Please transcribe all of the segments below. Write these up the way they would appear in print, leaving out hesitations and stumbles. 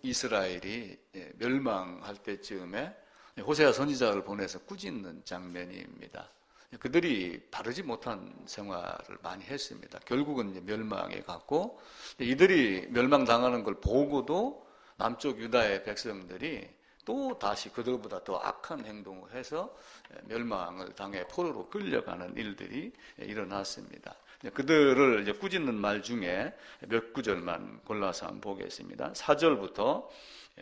이스라엘이 멸망할 때쯤에 호세아 선지자를 보내서 꾸짖는 장면입니다. 그들이 바르지 못한 생활을 많이 했습니다. 결국은 이제 멸망에 갔고, 이들이 멸망당하는 걸 보고도 남쪽 유다의 백성들이 또 다시 그들보다 더 악한 행동을 해서 멸망을 당해 포로로 끌려가는 일들이 일어났습니다. 그들을 이제 꾸짖는 말 중에 몇 구절만 골라서 한번 보겠습니다. 4절부터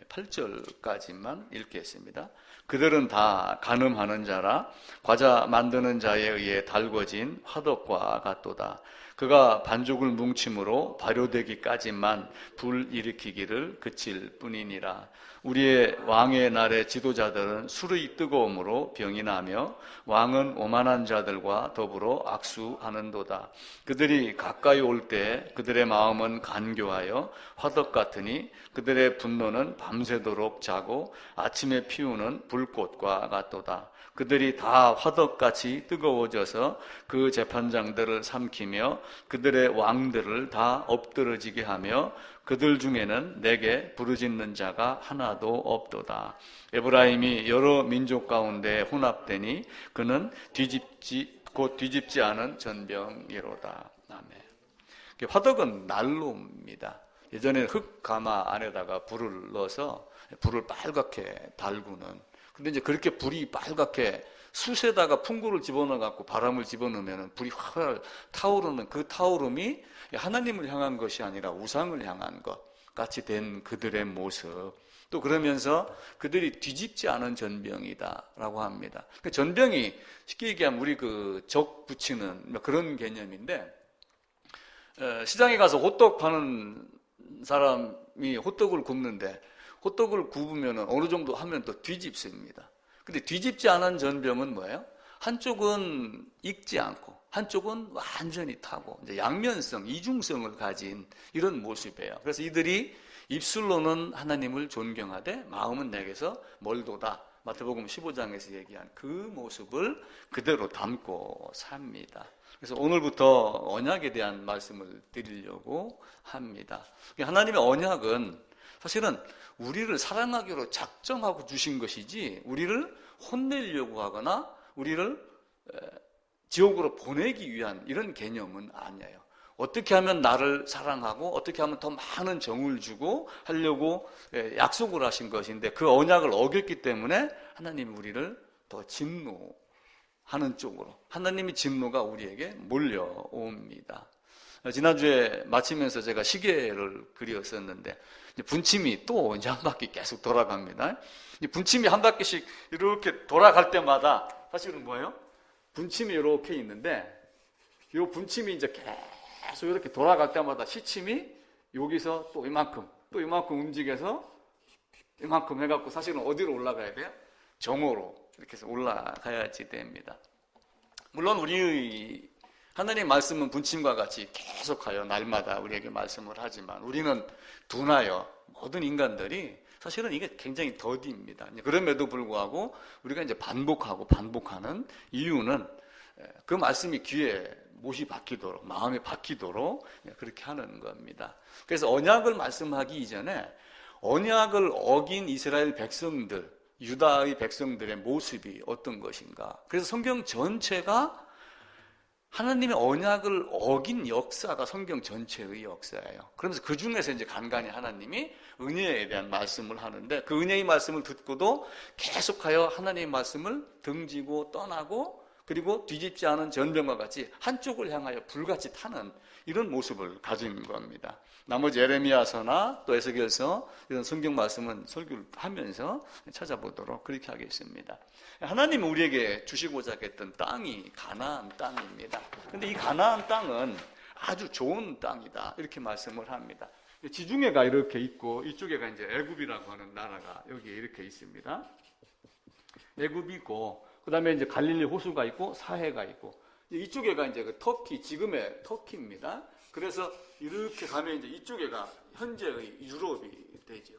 8절까지만 읽겠습니다. 그들은 다 간음하는 자라 과자 만드는 자에 의해 달궈진 화덕과 같도다. 그가 반죽을 뭉침으로 발효되기까지만 불 일으키기를 그칠 뿐이니라. 우리의 왕의 날의 지도자들은 술의 뜨거움으로 병이 나며 왕은 오만한 자들과 더불어 악수하는도다. 그들이 가까이 올 때 그들의 마음은 간교하여 화덕 같으니 그들의 분노는 밤새도록 자고 아침에 피우는 불꽃과 같도다. 그들이 다 화덕같이 뜨거워져서 그 재판장들을 삼키며 그들의 왕들을 다 엎드러지게 하며 그들 중에는 내게 부르짖는 자가 하나도 없도다. 에브라임이 여러 민족 가운데 혼합되니 그는 뒤집지 않은 전병이로다. 아멘. 화덕은 난로입니다. 예전에는 흙가마 안에다가 불을 넣어서 불을 빨갛게 달구는. 근데 이제 그렇게 불이 빨갛게 숯에다가 풍구를 집어넣어갖고 바람을 집어넣으면 불이 활활 타오르는 그 타오름이 하나님을 향한 것이 아니라 우상을 향한 것 같이 된 그들의 모습. 또 그러면서 그들이 뒤집지 않은 전병이다라고 합니다. 그 전병이 쉽게 얘기하면 우리 그 적 붙이는 그런 개념인데, 시장에 가서 호떡 파는 사람이 호떡을 굽는데 호떡을 굽으면 어느 정도 하면 또 뒤집습니다. 근데 뒤집지 않은 전병은 뭐예요? 한쪽은 익지 않고 한쪽은 완전히 타고 이제 양면성, 이중성을 가진 이런 모습이에요. 그래서 이들이 입술로는 하나님을 존경하되 마음은 내게서 멀도다. 마태복음 15장에서 얘기한 그 모습을 그대로 담고 삽니다. 그래서 오늘부터 언약에 대한 말씀을 드리려고 합니다. 하나님의 언약은 사실은 우리를 사랑하기로 작정하고 주신 것이지 우리를 혼내려고 하거나 우리를 지옥으로 보내기 위한 이런 개념은 아니에요. 어떻게 하면 나를 사랑하고 어떻게 하면 더 많은 정을 주고 하려고 약속을 하신 것인데 그 언약을 어겼기 때문에 하나님이 우리를 더 진노하는 쪽으로, 하나님의 진노가 우리에게 몰려옵니다. 지난주에 마치면서 제가 시계를 그렸었는데 분침이 또 이제 한 바퀴 계속 돌아갑니다. 분침이 한 바퀴씩 이렇게 돌아갈 때마다 사실은 뭐예요? 분침이 이렇게 있는데 이 분침이 이제 계속 이렇게 돌아갈 때마다 시침이 여기서 또 이만큼 움직여서 이만큼 해갖고 사실은 어디로 올라가야 돼요? 정오로 이렇게 해서 올라가야지 됩니다. 물론 우리의 하나님의 말씀은 분침과 같이 계속하여 날마다 우리에게 말씀을 하지만 우리는 둔하여 모든 인간들이 사실은 이게 굉장히 더디입니다. 그럼에도 불구하고 우리가 이제 반복하는 이유는 그 말씀이 귀에 못이 박히도록, 마음에 박히도록 그렇게 하는 겁니다. 그래서 언약을 말씀하기 이전에 언약을 어긴 이스라엘 백성들, 유다의 백성들의 모습이 어떤 것인가. 그래서 성경 전체가 하나님의 언약을 어긴 역사가 성경 전체의 역사예요. 그러면서 그 중에서 이제 간간히 하나님이 은혜에 대한 말씀을 하는데 그 은혜의 말씀을 듣고도 계속하여 하나님의 말씀을 등지고 떠나고 그리고 뒤집지 않은 전병과 같이 한쪽을 향하여 불같이 타는 이런 모습을 가진 겁니다. 나머지 에레미야서나 또 에스겔서 이런 성경 말씀은 설교를 하면서 찾아보도록 그렇게 하겠습니다. 하나님은 우리에게 주시고자 했던 땅이 가나안 땅입니다. 그런데 이 가나안 땅은 아주 좋은 땅이다 이렇게 말씀을 합니다. 지중해가 이렇게 있고 이쪽에가 이제 애굽이라고 하는 나라가 여기에 이렇게 있습니다. 애굽이 있고 그 다음에 이제 갈릴리 호수가 있고 사해가 있고 이쪽에가 이제 그 터키, 지금의 터키입니다. 그래서 이렇게 가면 이제 이쪽에가 현재의 유럽이 되죠.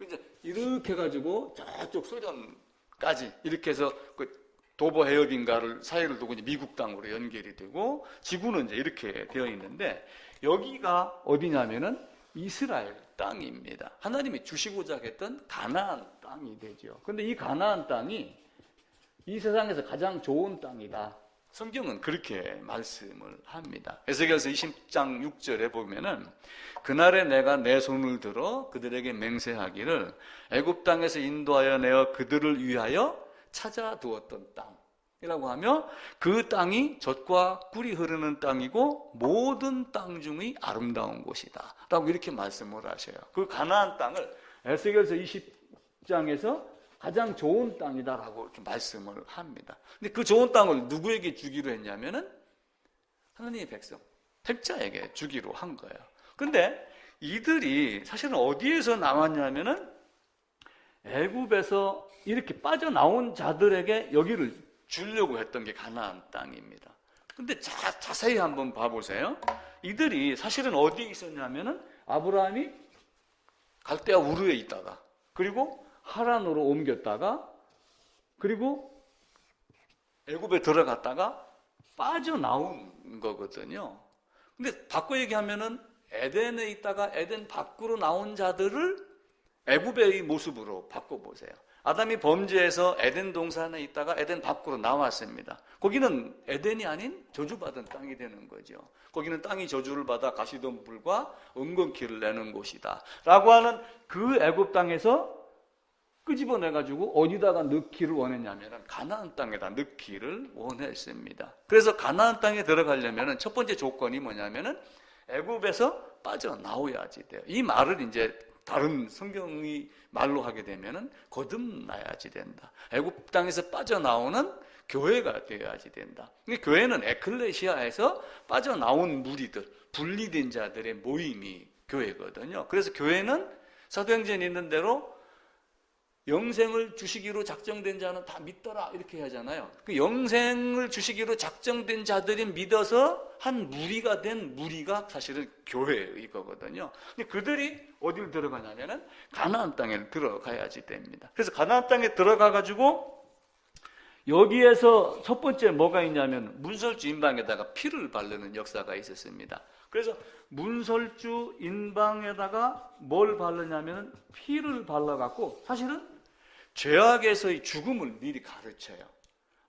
이제 이렇게 해가지고 저쪽 소련까지 이렇게 해서 그 도보 해협인가를 사이를 두고 이제 미국 땅으로 연결이 되고 지구는 이제 이렇게 되어 있는데 여기가 어디냐면은 이스라엘 땅입니다. 하나님이 주시고자 했던 가나안 땅이 되죠. 그런데 이 가나안 땅이 이 세상에서 가장 좋은 땅이다. 성경은 그렇게 말씀을 합니다. 에스겔서 20장 6절에 보면은 그날에 내가 내 손을 들어 그들에게 맹세하기를 애굽 땅에서 인도하여 내어 그들을 위하여 찾아두었던 땅이라고 하며 그 땅이 젖과 꿀이 흐르는 땅이고 모든 땅 중의 아름다운 곳이다 라고 이렇게 말씀을 하셔요. 그 가나안 땅을 에스겔서 20장에서 가장 좋은 땅이다라고 이렇게 말씀을 합니다. 근데 그 좋은 땅을 누구에게 주기로 했냐면은 하나님의 백성, 택자에게 주기로 한 거예요. 근데 이들이 사실은 어디에서 나왔냐면은 애굽에서 이렇게 빠져나온 자들에게 여기를 주려고 했던 게 가나안 땅입니다. 근데 자세히 한번 봐보세요. 이들이 사실은 어디에 있었냐면은 아브라함이 갈대아 우르에 있다가 그리고 하란으로 옮겼다가 그리고 애굽에 들어갔다가 빠져나온 거거든요. 근데 바꿔 얘기하면은 에덴에 있다가 에덴 밖으로 나온 자들을 애굽의 모습으로 바꿔보세요. 아담이 범죄해서 에덴 동산에 있다가 에덴 밖으로 나왔습니다. 거기는 에덴이 아닌 저주받은 땅이 되는 거죠. 거기는 땅이 저주를 받아 가시덤불과 은근키를 내는 곳이다 라고 하는 그 애굽 땅에서 끄집어내가지고 어디다가 넣기를 원했냐면 가나안 땅에다 넣기를 원했습니다. 그래서 가나안 땅에 들어가려면 첫 번째 조건이 뭐냐면은 애굽에서 빠져나와야지 돼요. 이 말을 이제 다른 성경이 말로 하게 되면은 거듭나야지 된다. 애굽 땅에서 빠져나오는 교회가 되어야지 된다. 근데 교회는 에클레시아에서 빠져나온 무리들, 분리된 자들의 모임이 교회거든요. 그래서 교회는 사도행전에 있는 대로 영생을 주시기로 작정된 자는 다 믿더라 이렇게 하잖아요. 그 영생을 주시기로 작정된 자들이 믿어서 한 무리가 된 무리가 사실은 교회의 거거든요. 근데 그들이 어디를 들어가냐면은 가나안 땅에 들어가야지 됩니다. 그래서 가나안 땅에 들어가 가지고 여기에서 첫 번째 뭐가 있냐면 문설주 인방에다가 피를 바르는 역사가 있었습니다. 그래서 문설주 인방에다가 뭘 바르냐면 피를 발라갖고 사실은 죄악에서의 죽음을 미리 가르쳐요.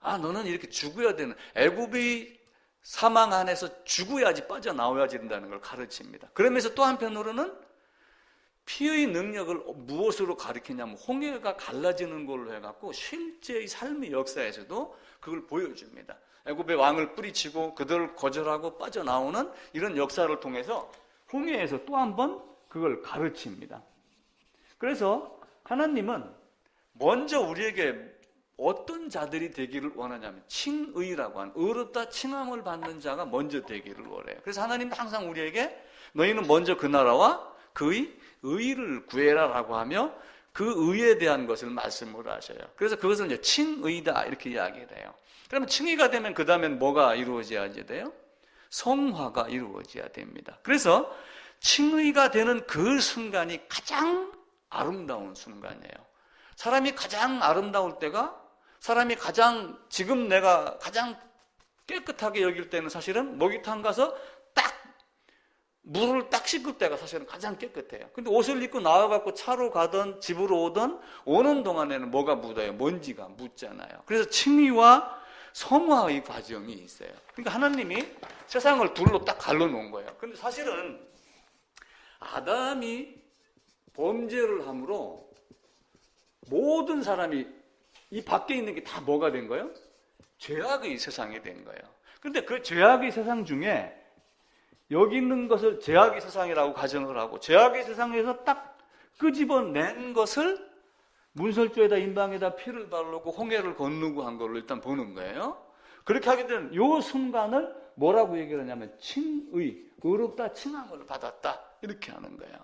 아, 너는 이렇게 죽어야 되는, 애굽의 사망 안에서 죽어야지 빠져나와야지 된다는 걸 가르칩니다. 그러면서 또 한편으로는 피의 능력을 무엇으로 가리키냐면 홍해가 갈라지는 걸로 해갖고 실제의 삶의 역사에서도 그걸 보여줍니다. 애굽의 왕을 뿌리치고 그들을 거절하고 빠져나오는 이런 역사를 통해서 홍해에서 또 한 번 그걸 가르칩니다. 그래서 하나님은 먼저 우리에게 어떤 자들이 되기를 원하냐면 칭의라고 하는 의롭다 칭함을 받는 자가 먼저 되기를 원해요. 그래서 하나님은 항상 우리에게 너희는 먼저 그 나라와 그의 의를 구해라라고 하며 그 의에 대한 것을 말씀을 하셔요. 그래서 그것을 이제 칭의다 이렇게 이야기를 해요. 그러면 칭의가 되면 그 다음엔 뭐가 이루어져야 돼요? 성화가 이루어져야 됩니다. 그래서 칭의가 되는 그 순간이 가장 아름다운 순간이에요. 사람이 가장 아름다울 때가 사람이 가장 지금 내가 가장 깨끗하게 여길 때는 사실은 목욕탕 가서 딱 물을 딱 씻을 때가 사실은 가장 깨끗해요. 근데 옷을 입고 나와갖고 차로 가든 집으로 오든 오는 동안에는 뭐가 묻어요? 먼지가 묻잖아요. 그래서 칭의와 성화의 과정이 있어요. 그러니까 하나님이 세상을 둘로 딱 갈라놓은 거예요. 근데 사실은 아담이 범죄를 함으로 모든 사람이 이 밖에 있는 게 다 뭐가 된 거예요? 죄악의 세상이 된 거예요. 그런데 그 죄악의 세상 중에 여기 있는 것을 죄악의 세상이라고 가정을 하고 죄악의 세상에서 딱 끄집어낸 것을 문설주에다 인방에다 피를 바르고 홍해를 건너고 한 걸로 일단 보는 거예요. 그렇게 하게 되면 이 순간을 뭐라고 얘기를 하냐면 칭의, 의롭다 칭함을 받았다 이렇게 하는 거예요.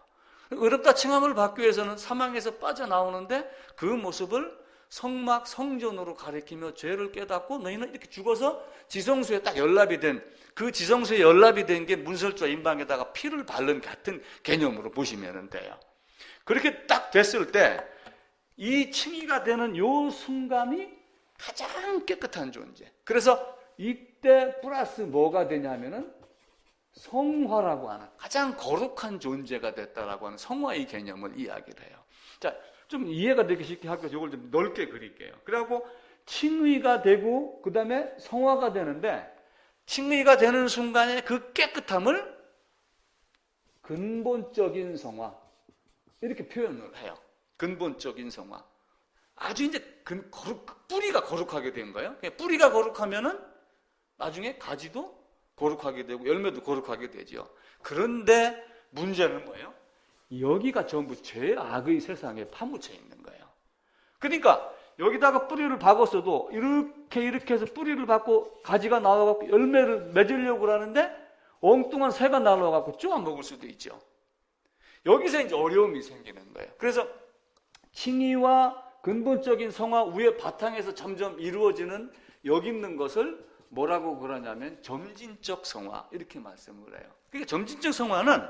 의롭다 칭함을 받기 위해서는 사망에서 빠져나오는데 그 모습을 성막, 성전으로 가리키며 죄를 깨닫고 너희는 이렇게 죽어서 지성소에 딱 연락이 된 그 지성소에 연락이 된 게 문설주와 인방에다가 피를 바른 같은 개념으로 보시면 돼요. 그렇게 딱 됐을 때 이 칭의가 되는 요 순간이 가장 깨끗한 존재. 그래서 이때 플러스 뭐가 되냐면은 성화라고 하는 가장 거룩한 존재가 됐다라고 하는 성화의 개념을 이야기를 해요. 자, 좀 이해가 되기 쉽게 하기 위해서 이걸 좀 넓게 그릴게요. 그리고 칭의가 되고 그 다음에 성화가 되는데, 칭의가 되는 순간에 그 깨끗함을 근본적인 성화 이렇게 표현을 해요. 근본적인 성화. 아주 이제 뿌리가 거룩하게 된 거예요. 뿌리가 거룩하면은 나중에 가지도 거룩하게 되고 열매도 거룩하게 되죠. 그런데 문제는 뭐예요? 여기가 전부 죄악의 세상에 파묻혀 있는 거예요. 그러니까 여기다가 뿌리를 박았어도 이렇게 해서 뿌리를 박고 가지가 나와갖고 열매를 맺으려고 하는데 엉뚱한 새가 날아와갖고 쪼아 먹을 수도 있죠. 여기서 이제 어려움이 생기는 거예요. 그래서 칭의와 근본적인 성화 위에 바탕에서 점점 이루어지는 여기 있는 것을 뭐라고 그러냐면 점진적 성화 이렇게 말씀을 해요. 그러니까 점진적 성화는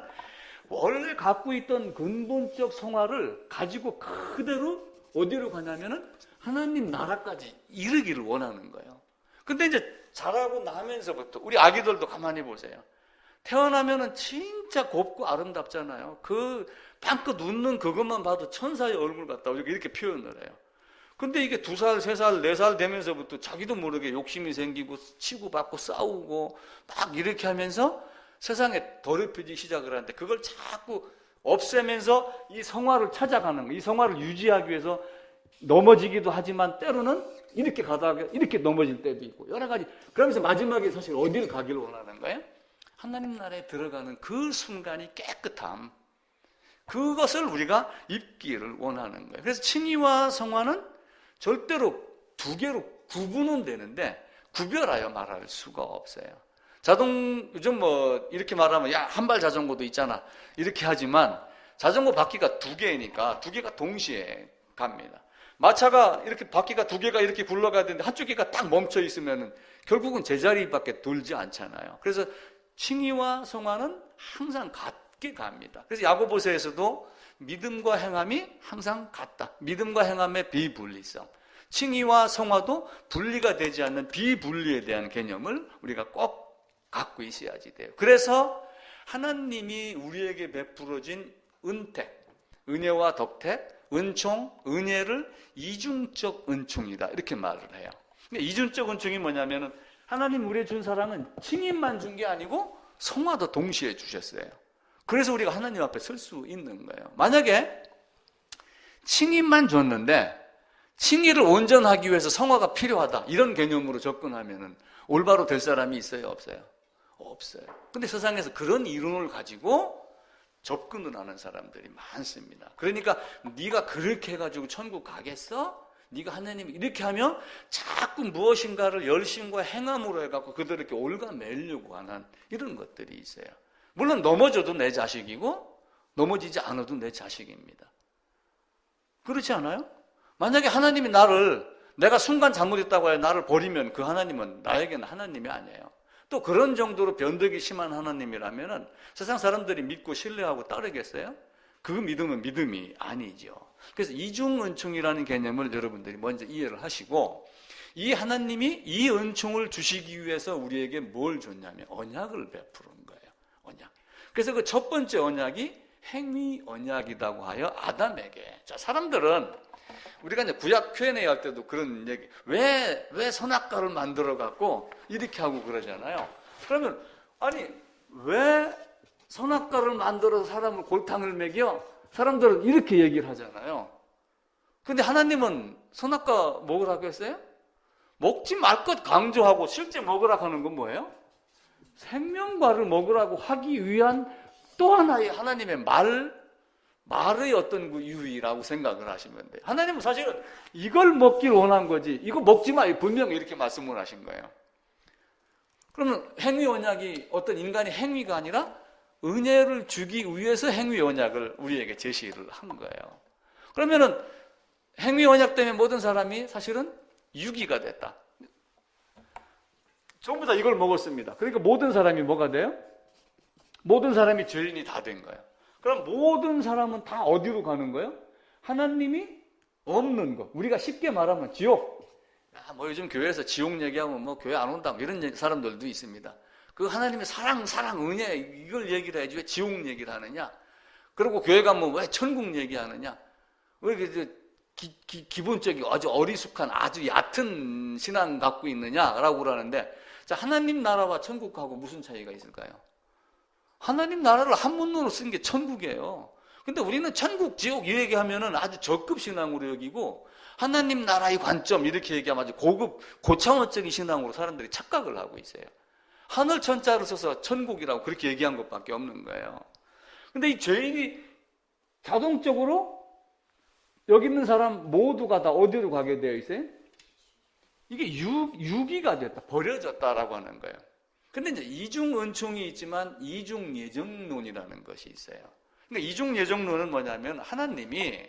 원래 갖고 있던 근본적 성화를 가지고 그대로 어디로 가냐면은 하나님 나라까지 이르기를 원하는 거예요. 근데 이제 자라고 나면서부터 우리 아기들도 가만히 보세요. 태어나면은 진짜 곱고 아름답잖아요. 그 방긋 웃는 그것만 봐도 천사의 얼굴 같다고 이렇게 표현을 해요. 근데 이게 2살, 3살, 4살 되면서부터 자기도 모르게 욕심이 생기고 치고받고 싸우고 막 이렇게 하면서 세상에 더럽혀지기 시작을 하는데, 그걸 자꾸 없애면서 이 성화를 찾아가는 거예요. 이 성화를 유지하기 위해서 넘어지기도 하지만 때로는 이렇게 가다가 이렇게 넘어질 때도 있고 여러 가지. 그러면서 마지막에 사실 어디를 가기를 원하는 거예요? 하나님 나라에 들어가는 그 순간이 깨끗함, 그것을 우리가 입기를 원하는 거예요. 그래서 칭의와 성화는 절대로 두 개로 구분은 되는데 구별하여 말할 수가 없어요. 요즘 뭐 이렇게 말하면 야, 한발 자전거도 있잖아 이렇게 하지만 자전거 바퀴가 2개니까 2개가 동시에 갑니다. 마차가 이렇게 바퀴가 2개가 이렇게 굴러가야 되는데 한쪽 개가 딱 멈춰 있으면은 결국은 제자리밖에 돌지 않잖아요. 그래서 칭의와 성화는 항상 같게 갑니다. 그래서 야고보서에서도 믿음과 행함이 항상 같다. 믿음과 행함의 비분리성. 칭의와 성화도 분리가 되지 않는 비분리에 대한 개념을 우리가 꼭 갖고 있어야지 돼요. 그래서 하나님이 우리에게 베풀어진 은택, 은혜와 덕택, 은총, 은혜를 이중적 은총이다 이렇게 말을 해요. 이중적 은총이 뭐냐면은 하나님 우리에 준 사랑은 칭의만 준 게 아니고 성화도 동시에 주셨어요. 그래서 우리가 하나님 앞에 설 수 있는 거예요. 만약에 칭의만 줬는데 칭의를 온전하기 위해서 성화가 필요하다 이런 개념으로 접근하면은 올바로 될 사람이 있어요, 없어요? 없어요. 근데 세상에서 그런 이론을 가지고 접근을 하는 사람들이 많습니다. 그러니까 네가 그렇게 해가지고 천국 가겠어? 네가 하나님이 이렇게 하면 자꾸 무엇인가를 열심과 행함으로 해갖고 그들에게 올가매려고 하는 이런 것들이 있어요. 물론 넘어져도 내 자식이고 넘어지지 않아도 내 자식입니다. 그렇지 않아요? 만약에 하나님이 내가 순간 잘못했다고 해서 나를 버리면 그 하나님은 나에게는 하나님이 아니에요. 또 그런 정도로 변덕이 심한 하나님이라면 세상 사람들이 믿고 신뢰하고 따르겠어요? 그 믿음은 믿음이 아니죠. 그래서 이중은총이라는 개념을 여러분들이 먼저 이해를 하시고, 이 하나님이 이 은총을 주시기 위해서 우리에게 뭘 줬냐면 언약을 베푸는 거예요. 언약. 그래서 그 첫 번째 언약이 행위 언약이라고 하여 아담에게. 자, 사람들은 우리가 이제 구약 Q&A 할 때도 그런 얘기, 왜 선악과를 만들어 갖고 이렇게 하고 그러잖아요. 그러면 아니 왜 선악과를 만들어서 사람을 골탕을 먹여? 사람들은 이렇게 얘기를 하잖아요. 근데 하나님은 선악과 먹으라고 했어요? 먹지 말 것 강조하고 실제 먹으라고 하는 건 뭐예요? 생명과를 먹으라고 하기 위한 또 하나의 하나님의 말의 어떤 그 유의라고 생각을 하시면 돼요. 하나님은 사실은 이걸 먹길 원한 거지 이거 먹지 마 분명히 이렇게 말씀을 하신 거예요. 그러면 행위 언약이 어떤 인간의 행위가 아니라 은혜를 주기 위해서 행위 언약을 우리에게 제시를 한 거예요. 그러면은 행위 언약 때문에 모든 사람이 사실은 유기가 됐다. 전부 다 이걸 먹었습니다. 그러니까 모든 사람이 뭐가 돼요? 모든 사람이 죄인이 다 된 거예요. 그럼 모든 사람은 다 어디로 가는 거예요? 하나님이 없는 거. 우리가 쉽게 말하면 지옥. 뭐 요즘 교회에서 지옥 얘기하면 뭐 교회 안 온다 이런 사람들도 있습니다. 그 하나님의 사랑, 은혜 이걸 얘기를 해야지 왜 지옥 얘기를 하느냐? 그리고 교회 가면 왜 천국 얘기하느냐? 왜 이렇게 기본적인 아주 어리숙한 아주 얕은 신앙 갖고 있느냐라고 그러는데, 자, 하나님 나라와 천국하고 무슨 차이가 있을까요? 하나님 나라를 한문으로 쓴 게 천국이에요. 근데 우리는 천국, 지옥 이 얘기하면은 아주 저급 신앙으로 여기고, 하나님 나라의 관점 이렇게 얘기하면 아주 고급, 고차원적인 신앙으로 사람들이 착각을 하고 있어요. 하늘 천자를 써서 천국이라고 그렇게 얘기한 것밖에 없는 거예요. 근데 이 죄인이 자동적으로 여기 있는 사람 모두가 다 어디로 가게 되어 있어요? 이게 유기가 됐다, 버려졌다라고 하는 거예요. 근데 이제 이중 은총이 있지만 이중 예정론이라는 것이 있어요. 그러니까 이중 예정론은 뭐냐면 하나님이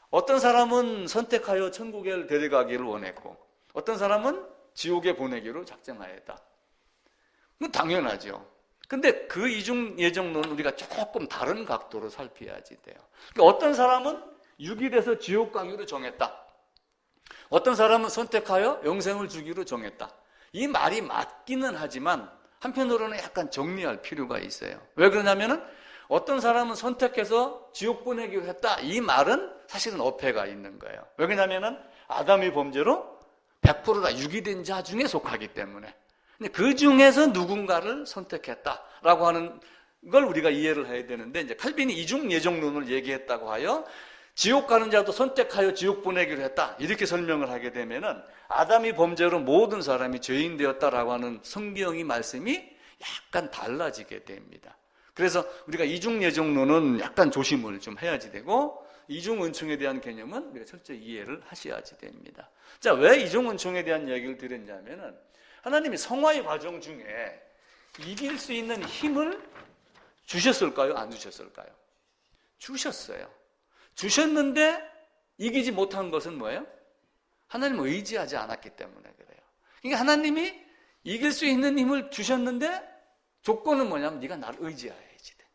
어떤 사람은 선택하여 천국에 데려가기를 원했고 어떤 사람은 지옥에 보내기로 작정하였다. 그건 당연하죠. 근데 그 이중 예정론은 우리가 조금 다른 각도로 살펴야지 돼요. 그러니까 어떤 사람은 유기돼서 지옥 가기로 정했다. 어떤 사람은 선택하여 영생을 주기로 정했다. 이 말이 맞기는 하지만 한편으로는 약간 정리할 필요가 있어요. 왜 그러냐면은 어떤 사람은 선택해서 지옥 보내기로 했다. 이 말은 사실은 어폐가 있는 거예요. 왜 그러냐면은 아담의 범죄로 100%다 유기된 자 중에 속하기 때문에. 근데 그 중에서 누군가를 선택했다라고 하는 걸 우리가 이해를 해야 되는데, 이제 칼빈이 이중 예정론을 얘기했다고 하여 지옥 가는 자도 선택하여 지옥 보내기로 했다 이렇게 설명을 하게 되면은 아담이 범죄로 모든 사람이 죄인 되었다라고 하는 성경의 말씀이 약간 달라지게 됩니다. 그래서 우리가 이중 예정론은 약간 조심을 좀 해야지 되고 이중 은총에 대한 개념은 우리가 철저히 이해를 하셔야지 됩니다. 자, 왜 이중 은총에 대한 얘기를 드렸냐면은 하나님이 성화의 과정 중에 이길 수 있는 힘을 주셨을까요? 안 주셨을까요? 주셨어요. 주셨는데 이기지 못한 것은 뭐예요? 하나님을 의지하지 않았기 때문에 그래요. 그러니까 하나님이 이길 수 있는 힘을 주셨는데 조건은 뭐냐면 네가 나를 의지해야지 돼.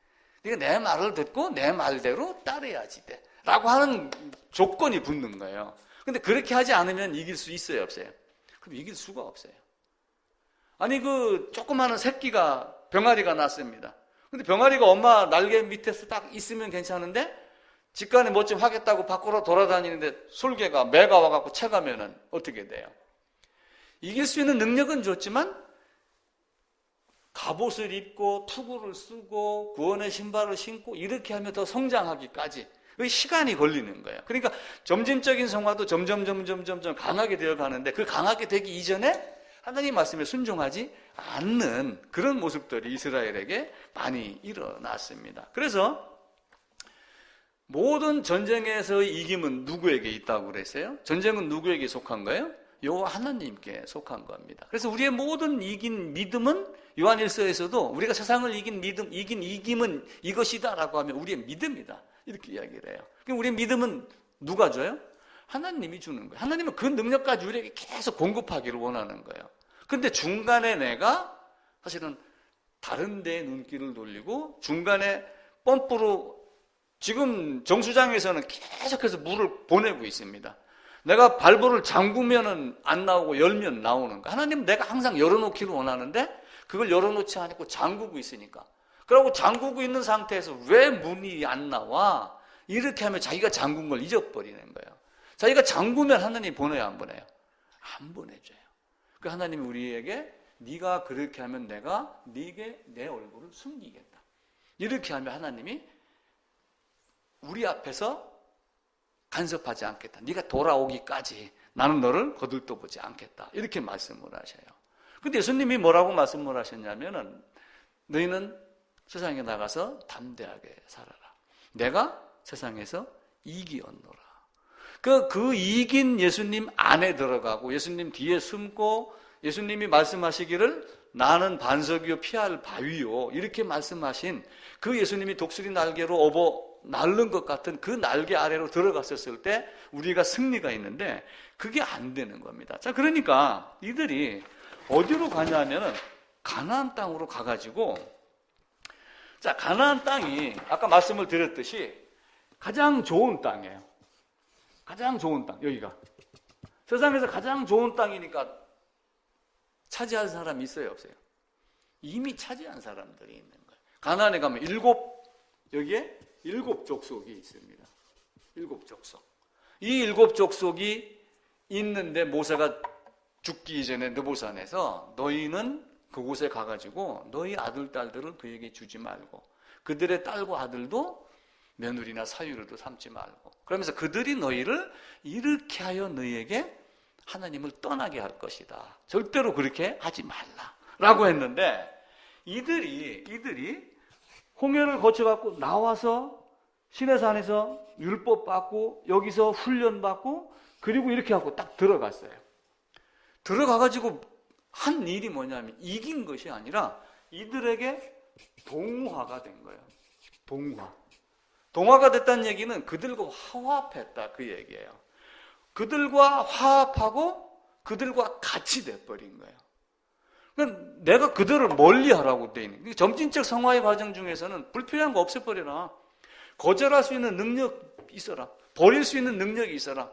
네가 내 말을 듣고 내 말대로 따라야지 돼. 라고 하는 조건이 붙는 거예요. 근데 그렇게 하지 않으면 이길 수 있어요, 없어요? 그럼 이길 수가 없어요. 아니 그 조그마한 새끼가 병아리가 났습니다. 근데 병아리가 엄마 날개 밑에서 딱 있으면 괜찮은데 직간에 뭐 좀 하겠다고 밖으로 돌아다니는데 솔개가 매가 와갖고 채가면은 어떻게 돼요? 이길 수 있는 능력은 줬지만 갑옷을 입고 투구를 쓰고 구원의 신발을 신고 이렇게 하면 더 성장하기까지 시간이 걸리는 거예요. 그러니까 점진적인 성화도 점점 강하게 되어 가는데 그 강하게 되기 이전에 하나님 말씀에 순종하지 않는 그런 모습들이 이스라엘에게 많이 일어났습니다. 그래서 모든 전쟁에서의 이김은 누구에게 있다고 그랬어요? 전쟁은 누구에게 속한 거예요? 여호와 하나님께 속한 겁니다. 그래서 우리의 모든 이긴 믿음은 요한일서에서도 우리가 세상을 이긴 믿음, 이긴 이김은 이것이다라고 하면 우리의 믿음이다. 이렇게 이야기를 해요. 그럼 우리의 믿음은 누가 줘요? 하나님이 주는 거예요. 하나님은 그 능력까지 우리에게 계속 공급하기를 원하는 거예요. 근데 중간에 내가 사실은 다른 데에 눈길을 돌리고 중간에 펌프로 지금 정수장에서는 계속해서 물을 보내고 있습니다. 내가 발볼을 잠그면은 안 나오고 열면 나오는 거. 하나님은 내가 항상 열어놓기를 원하는데 그걸 열어놓지 않고 잠그고 있으니까. 그러고 잠그고 있는 상태에서 왜 문이 안 나와? 이렇게 하면 자기가 잠근 걸 잊어버리는 거예요. 자기가 잠그면 하나님 보내요, 안 보내요? 안 보내줘요. 그 하나님이 우리에게 네가 그렇게 하면 내가 네게 내 얼굴을 숨기겠다. 이렇게 하면 하나님이 우리 앞에서 간섭하지 않겠다. 네가 돌아오기까지 나는 너를 거들떠보지 않겠다. 이렇게 말씀을 하셔요. 근데 예수님이 뭐라고 말씀을 하셨냐면은 너희는 세상에 나가서 담대하게 살아라. 내가 세상에서 이기었노라. 그 이긴 예수님 안에 들어가고 예수님 뒤에 숨고 예수님이 말씀하시기를 나는 반석이요 피할 바위요 이렇게 말씀하신 그 예수님이 독수리 날개로 업어 날른 것 같은 그 날개 아래로 들어갔었을 때 우리가 승리가 있는데 그게 안 되는 겁니다. 자, 그러니까 이들이 어디로 가냐면은 가나안 땅으로 가가지고, 자, 가나안 땅이 아까 말씀을 드렸듯이 가장 좋은 땅이에요. 가장 좋은 땅, 여기가. 세상에서 가장 좋은 땅이니까 차지할 사람이 있어요, 없어요? 이미 차지한 사람들이 있는 거예요. 가나안에 가면 여기에 7족속이 있습니다. 7족속. 이 7족속이 있는데 모세가 죽기 전에 느보산에서 너희는 그곳에 가가지고 너희 아들, 딸들을 그에게 주지 말고 그들의 딸과 아들도 며느리나 사유로도 삼지 말고 그러면서 그들이 너희를 이렇게 하여 너희에게 하나님을 떠나게 할 것이다. 절대로 그렇게 하지 말라라고 했는데 이들이 홍해를 거쳐갖고 나와서 시내산에서 율법 받고 여기서 훈련 받고 그리고 이렇게 하고 딱 들어갔어요. 들어가가지고 한 일이 뭐냐면 이긴 것이 아니라 이들에게 동화가 된 거예요. 동화가 됐다는 얘기는 그들과 화합했다 그 얘기예요. 그들과 화합하고 그들과 같이 돼버린 거예요. 그러니까 내가 그들을 멀리하라고 돼 있는. 점진적 성화의 과정 중에서는 불필요한 거 없애버려라. 거절할 수 있는 능력 있어라. 버릴 수 있는 능력이 있어라.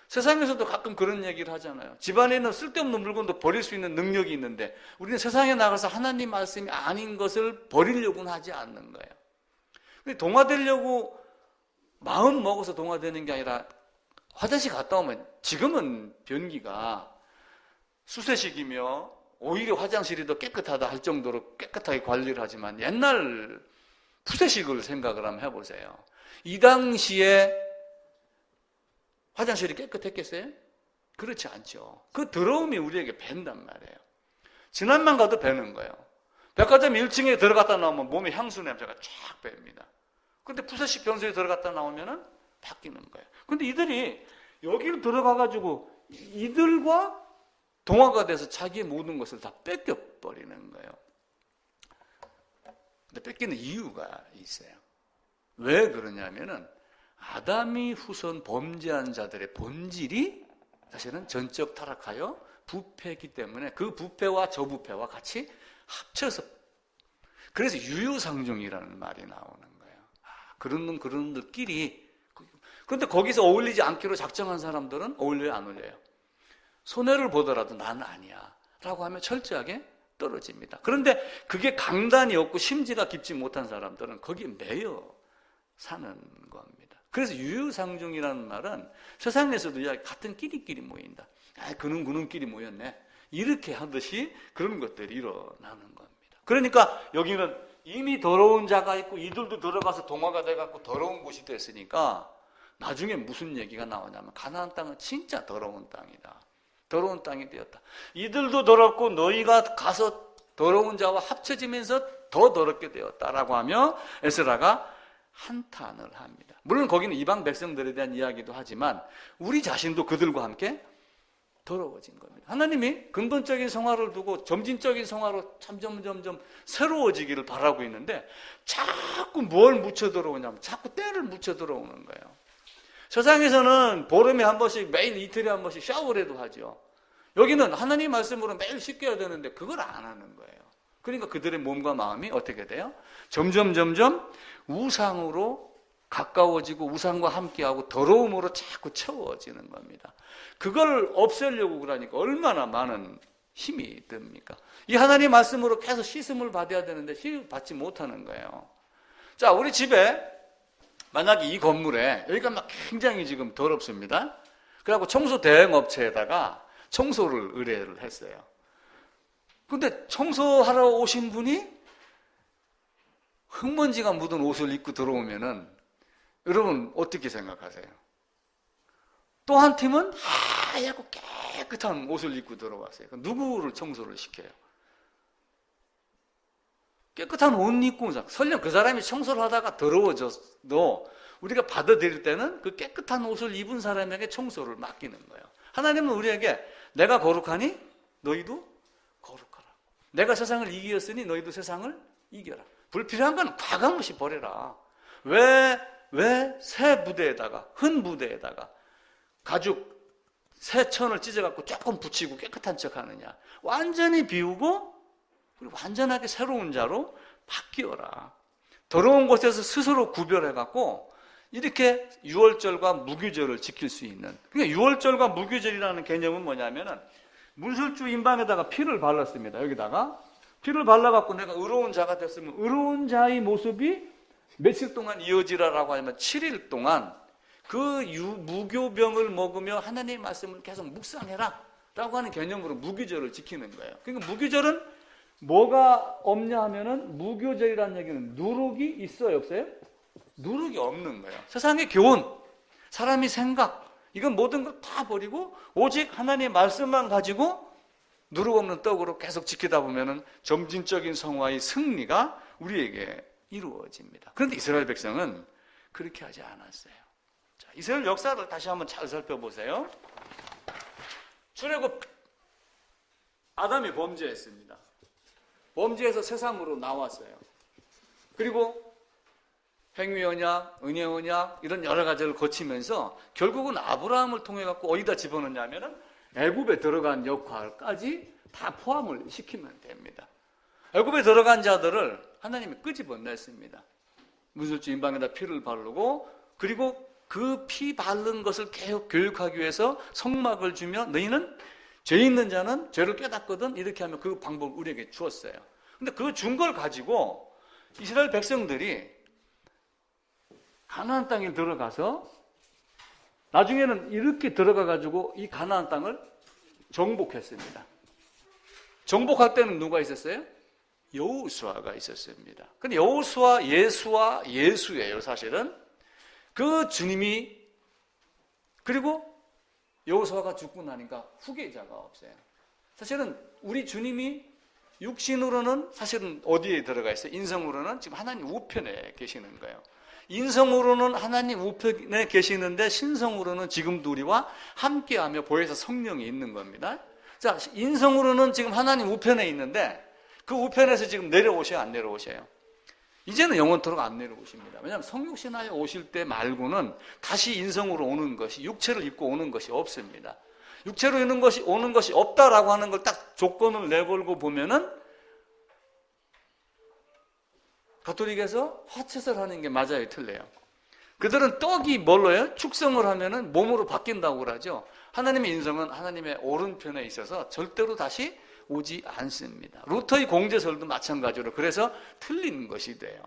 세상에서도 가끔 그런 얘기를 하잖아요. 집안에 는 쓸데없는 물건도 버릴 수 있는 능력이 있는데 우리는 세상에 나가서 하나님 말씀이 아닌 것을 버리려고는 하지 않는 거예요. 동화되려고 마음 먹어서 동화되는 게 아니라 화장실 갔다 오면 지금은 변기가 수세식이며 오히려 화장실이 더 깨끗하다 할 정도로 깨끗하게 관리를 하지만 옛날 푸세식을 생각을 한번 해보세요. 이 당시에 화장실이 깨끗했겠어요? 그렇지 않죠. 그 더러움이 우리에게 밴단 말이에요. 지난만 가도 배는 거예요. 백화점 1층에 들어갔다 나오면 몸에 향수 냄새가 쫙 뺍니다. 근데 푸세식 변소에 들어갔다 나오면은 바뀌는 거예요. 근데 이들이 여기를 들어가가지고 이들과 동화가 돼서 자기의 모든 것을 다 뺏겨버리는 거예요. 근데 뺏기는 이유가 있어요. 왜 그러냐면은 아담이 후손 범죄한 자들의 본질이 사실은 전적 타락하여 부패이기 때문에 그 부패와 저 부패와 같이 합쳐서 그래서 유유상종이라는 말이 나오는 거예요. 그런 놈들끼리 그런데 거기서 어울리지 않기로 작정한 사람들은 어울려요 안 어울려요? 손해를 보더라도 난 아니야 라고 하면 철저하게 떨어집니다. 그런데 그게 강단이 없고 심지가 깊지 못한 사람들은 거기에 매여 사는 겁니다. 그래서 유유상종이라는 말은 세상에서도 같은 끼리끼리 모인다. 그놈끼리 모였네. 이렇게 하듯이 그런 것들이 일어나는 겁니다. 그러니까 여기는 이미 더러운 자가 있고 이들도 들어가서 동화가 돼갖고 더러운 곳이 됐으니까 나중에 무슨 얘기가 나오냐면 가나안 땅은 진짜 더러운 땅이다. 더러운 땅이 되었다. 이들도 더럽고 너희가 가서 더러운 자와 합쳐지면서 더 더럽게 되었다라고 하며 에스라가 한탄을 합니다. 물론 거기는 이방 백성들에 대한 이야기도 하지만 우리 자신도 그들과 함께 더러워진 겁니다. 하나님이 근본적인 성화를 두고 점진적인 성화로 점점 새로워지기를 바라고 있는데 자꾸 뭘 묻혀 들어오냐면 자꾸 때를 묻혀 들어오는 거예요. 세상에서는 보름에 한 번씩 매일 이틀에 한 번씩 샤워를 해도 하죠. 여기는 하나님 말씀으로 매일 씻겨야 되는데 그걸 안 하는 거예요. 그러니까 그들의 몸과 마음이 어떻게 돼요? 점점 우상으로 가까워지고 우상과 함께하고 더러움으로 자꾸 채워지는 겁니다. 그걸 없애려고 그러니까 얼마나 많은 힘이 듭니까? 이 하나님 말씀으로 계속 씻음을 받아야 되는데 받지 못하는 거예요. 자, 우리 집에 만약에 이 건물에 여기가 막 굉장히 지금 더럽습니다. 그래갖고 청소 대행업체에다가 청소를 의뢰를 했어요. 근데 청소하러 오신 분이 흙먼지가 묻은 옷을 입고 들어오면은 여러분 어떻게 생각하세요? 또 한 팀은 하얗고 깨끗한 옷을 입고 들어왔어요. 누구를 청소를 시켜요? 깨끗한 옷 입고 설령 그 사람이 청소를 하다가 더러워져도 우리가 받아들일 때는 그 깨끗한 옷을 입은 사람에게 청소를 맡기는 거예요. 하나님은 우리에게 내가 거룩하니 너희도 거룩하라. 내가 세상을 이기었으니 너희도 세상을 이겨라. 불필요한 건 과감없이 버려라. 왜 새 부대에다가 흔 부대에다가 가죽 새 천을 찢어갖고 조금 붙이고 깨끗한 척 하느냐. 완전히 비우고 그리고 완전하게 새로운 자로 바뀌어라. 더러운 곳에서 스스로 구별해갖고 이렇게 유월절과 무교절을 지킬 수 있는. 그러니까 유월절과 무교절이라는 개념은 뭐냐면은 문설주 임방에다가 피를 발랐습니다. 여기다가 피를 발라갖고 내가 의로운 자가 됐으면 의로운 자의 모습이 며칠 동안 이어지라라고 하면 7일 동안 그 무교병을 먹으며 하나님의 말씀을 계속 묵상해라 라고 하는 개념으로 무교절을 지키는 거예요. 그러니까 무교절은 뭐가 없냐 하면은, 무교절이라는 얘기는 누룩이 있어요, 없어요? 누룩이 없는 거예요. 세상의 교훈, 사람의 생각, 이건 모든 걸 다 버리고 오직 하나님의 말씀만 가지고 누룩 없는 떡으로 계속 지키다 보면은 점진적인 성화의 승리가 우리에게 이루어집니다. 그런데 이스라엘 백성은 그렇게 하지 않았어요. 자, 이스라엘 역사를 다시 한번 잘 살펴보세요. 출애굽, 아담이 범죄했습니다. 범죄해서 세상으로 나왔어요. 그리고 행위 언약, 은혜 언약 이런 여러 가지를 거치면서 결국은 아브라함을 통해 갖고 어디다 집어넣냐면은 애굽에 들어간 역할까지 다 포함을 시키면 됩니다. 애굽에 들어간 자들을 하나님이 끄집어냈습니다. 문설주 임방에다 피를 바르고, 그리고 그 피 바른 것을 계속 교육하기 위해서 성막을 주며 너희는 죄 있는 자는 죄를 깨닫거든, 이렇게 하면 그 방법을 우리에게 주었어요. 근데 그 준 걸 가지고 이스라엘 백성들이 가나안 땅에 들어가서 나중에는 이렇게 들어가 가지고 이 가나안 땅을 정복했습니다. 정복할 때는 누가 있었어요? 여호수아가 있었습니다. 근데 여호수아, 예수와 예수예요, 사실은. 그 주님이, 그리고 여호수아가 죽고 나니까 후계자가 없어요. 사실은 우리 주님이 육신으로는 사실은 어디에 들어가 있어요? 인성으로는 지금 하나님 우편에 계시는 거예요. 인성으로는 하나님 우편에 계시는데 신성으로는 지금도 우리와 함께하며 보혜사 성령이 있는 겁니다. 자, 인성으로는 지금 하나님 우편에 있는데 그 우편에서 지금 내려오셔요, 안 내려오셔요? 이제는 영원토록 안 내려오십니다. 왜냐하면 성육신하에 오실 때 말고는 다시 인성으로 오는 것이, 육체를 입고 오는 것이 없습니다. 육체로 오는 것이 없다라고 하는 걸 딱 조건을 내걸고 보면은 가톨릭에서 화채설 하는 게 맞아요, 틀려요? 그들은 떡이 뭘로요? 축성을 하면은 몸으로 바뀐다고 그러죠. 하나님의 인성은 하나님의 오른편에 있어서 절대로 다시 오지 않습니다. 루터의 공제설도 마찬가지로 그래서 틀린 것이 돼요.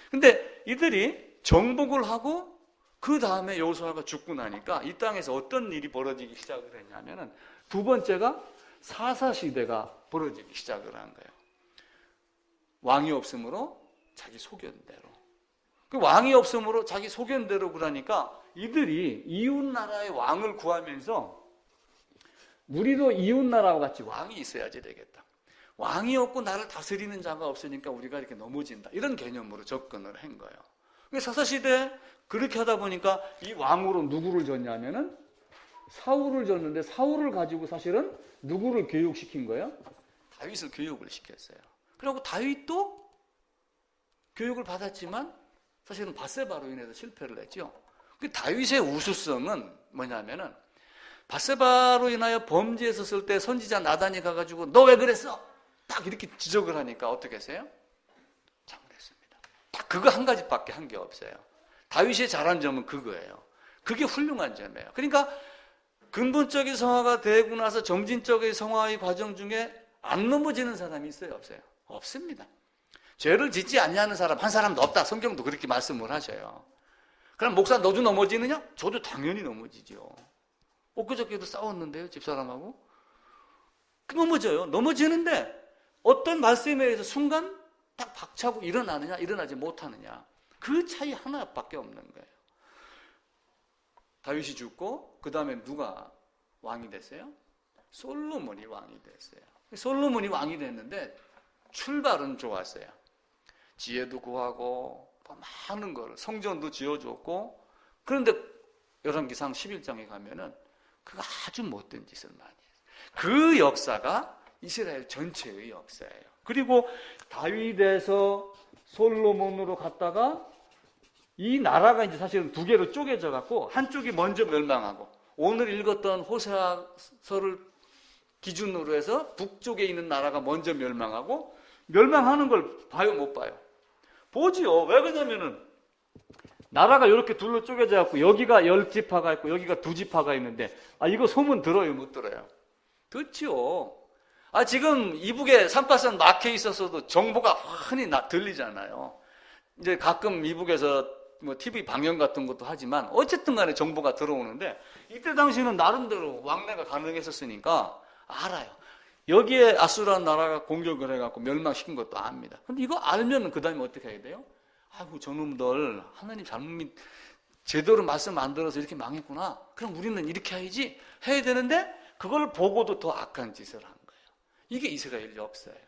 근데 이들이 정복을 하고 그 다음에 여호수아가 죽고 나니까 이 땅에서 어떤 일이 벌어지기 시작을 했냐면은, 두 번째가 사사시대가 벌어지기 시작을 한 거예요. 왕이 없으므로 자기 소견대로. 그 왕이 없으므로 자기 소견대로 그러니까 이들이 이웃나라의 왕을 구하면서 우리도 이웃나라와 같이 왕이 있어야지 되겠다. 왕이 없고 나를 다스리는 자가 없으니까 우리가 이렇게 넘어진다. 이런 개념으로 접근을 한 거예요. 사사시대에 그렇게 하다 보니까 이 왕으로 누구를 줬냐면은 사울을 줬는데, 사울을 가지고 사실은 누구를 교육시킨 거예요? 다윗을 교육을 시켰어요. 그리고 다윗도 교육을 받았지만 사실은 밧세바로 인해서 실패를 했죠. 그 다윗의 우수성은 뭐냐면은, 밧세바로 인하여 범죄했었을 때 선지자 나단이 가가지고 너 왜 그랬어? 딱 이렇게 지적을 하니까 어떻게 했어요? 잘못했습니다. 딱 그거 한 가지밖에 한 게 없어요. 다윗이 잘한 점은 그거예요. 그게 훌륭한 점이에요. 그러니까 근본적인 성화가 되고 나서 점진적인 성화의 과정 중에 안 넘어지는 사람이 있어요, 없어요? 없습니다. 죄를 짓지 않냐는 사람 한 사람도 없다. 성경도 그렇게 말씀을 하셔요. 그럼 목사 너도 넘어지느냐? 저도 당연히 넘어지죠. 엊그저께도 싸웠는데요, 집사람하고. 넘어져요. 넘어지는데 어떤 말씀에 의해서 순간 딱 박차고 일어나느냐, 일어나지 못하느냐. 그 차이 하나밖에 없는 거예요. 다윗이 죽고 그 다음에 누가 왕이 됐어요? 솔로몬이 왕이 됐어요. 솔로몬이 왕이 됐는데 출발은 좋았어요. 지혜도 구하고 많은 걸, 성전도 지어줬고, 그런데 열왕기상 11장에 가면은 그가 아주 못된 짓을 많이 했어요. 그 역사가 이스라엘 전체의 역사예요. 그리고 다윗에서 솔로몬으로 갔다가 이 나라가 이제 사실은 두 개로 쪼개져 갖고 한쪽이 먼저 멸망하고, 오늘 읽었던 호세아서를 기준으로 해서 북쪽에 있는 나라가 먼저 멸망하고, 멸망하는 걸 봐요, 못 봐요? 보지요. 왜 그러냐면은 나라가 이렇게 둘로 쪼개져 갖고 여기가 10지파가 있고 여기가 2지파가 있는데, 이거 소문 들어요, 못 들어요? 듣죠. 지금 이북에 3파선 막혀 있었어도 정보가 흔히 들리잖아요. 이제 가끔 이북에서 뭐 TV 방영 같은 것도 하지만 어쨌든 간에 정보가 들어오는데 이때 당시는 나름대로 왕래가 가능했었으니까 알아요. 여기에 아수라는 나라가 공격을 해갖고 멸망시킨 것도 압니다. 근데 이거 알면 그 다음에 어떻게 해야 돼요? 아이고 저놈들 하나님 잘못 제대로 말씀 안 들어서 이렇게 망했구나. 그럼 우리는 이렇게 해야지 해야 되는데 그걸 보고도 더 악한 짓을 한 거예요. 이게 이스라엘 역사예요.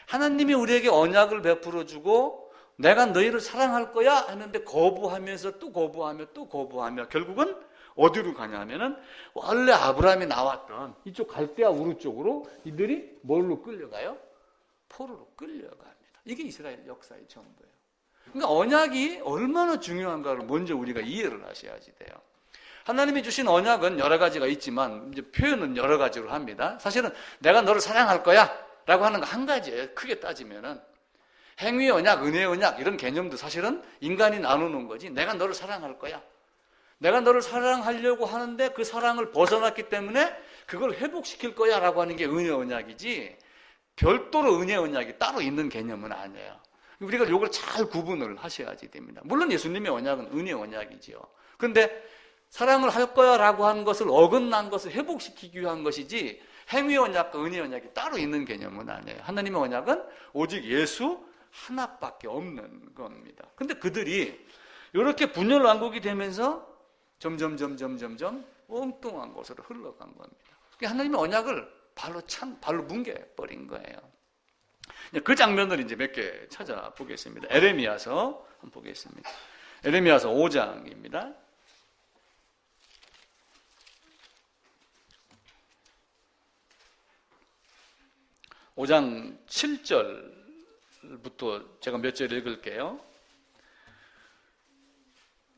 하나님이 우리에게 언약을 베풀어 주고 내가 너희를 사랑할 거야 했는데 거부하면서 또 거부하며 또 거부하며 결국은 어디로 가냐면은 원래 아브라함이 나왔던 이쪽 갈대아 우르 쪽으로 이들이 뭘로 끌려가요? 포로로 끌려갑니다. 이게 이스라엘 역사의 전부예요. 그러니까 언약이 얼마나 중요한가를 먼저 우리가 이해를 하셔야지 돼요. 하나님이 주신 언약은 여러 가지가 있지만 이제 표현은 여러 가지로 합니다. 사실은 내가 너를 사랑할 거야 라고 하는 거 한 가지예요. 크게 따지면은 행위 언약, 은혜 언약 이런 개념도 사실은 인간이 나누는 거지. 내가 너를 사랑할 거야. 내가 너를 사랑하려고 하는데 그 사랑을 벗어났기 때문에 그걸 회복시킬 거야 라고 하는 게 은혜 언약이지 별도로 은혜 언약이 따로 있는 개념은 아니에요. 우리가 이걸 잘 구분을 하셔야지 됩니다. 물론 예수님의 언약은 은혜 언약이지요. 그런데 사랑을 할 거야 라고 하는 것을 어긋난 것을 회복시키기 위한 것이지 행위 언약과 은혜 언약이 따로 있는 개념은 아니에요. 하나님의 언약은 오직 예수 하나밖에 없는 겁니다. 근데 그들이 이렇게 분열왕국이 되면서 점점 엉뚱한 곳으로 흘러간 겁니다. 하나님의 언약을 발로 뭉개버린 거예요. 그 장면을 이제 몇 개 찾아보겠습니다. 에레미야서 한번 보겠습니다. 에레미야서 5장입니다. 5장 7절부터 제가 몇 절 읽을게요.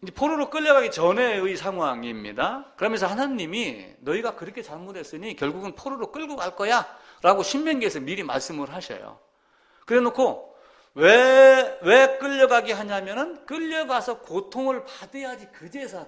이제 포로로 끌려가기 전의 상황입니다. 그러면서 하나님이 너희가 그렇게 잘못했으니 결국은 포로로 끌고 갈 거야 라고 신명기에서 미리 말씀을 하셔요. 그래 놓고 왜 끌려가게 하냐면은 끌려가서 고통을 받아야지 그제서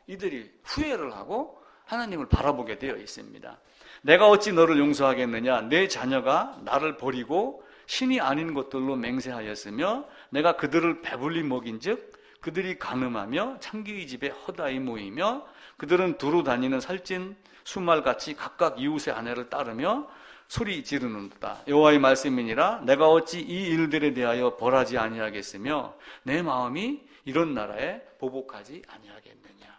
이들이 후회를 하고 하나님을 바라보게 되어 있습니다. 내가 어찌 너를 용서하겠느냐? 내 자녀가 나를 버리고 신이 아닌 것들로 맹세하였으며 내가 그들을 배불리 먹인즉 그들이 간음하며 창기의 집에 허다히 모이며 그들은 두루 다니는 살찐 수말같이 각각 이웃의 아내를 따르며 소리 지르는도다. 여호와의 말씀이니라. 내가 어찌 이 일들에 대하여 벌하지 아니하겠으며 내 마음이 이런 나라에 보복하지 아니하겠느냐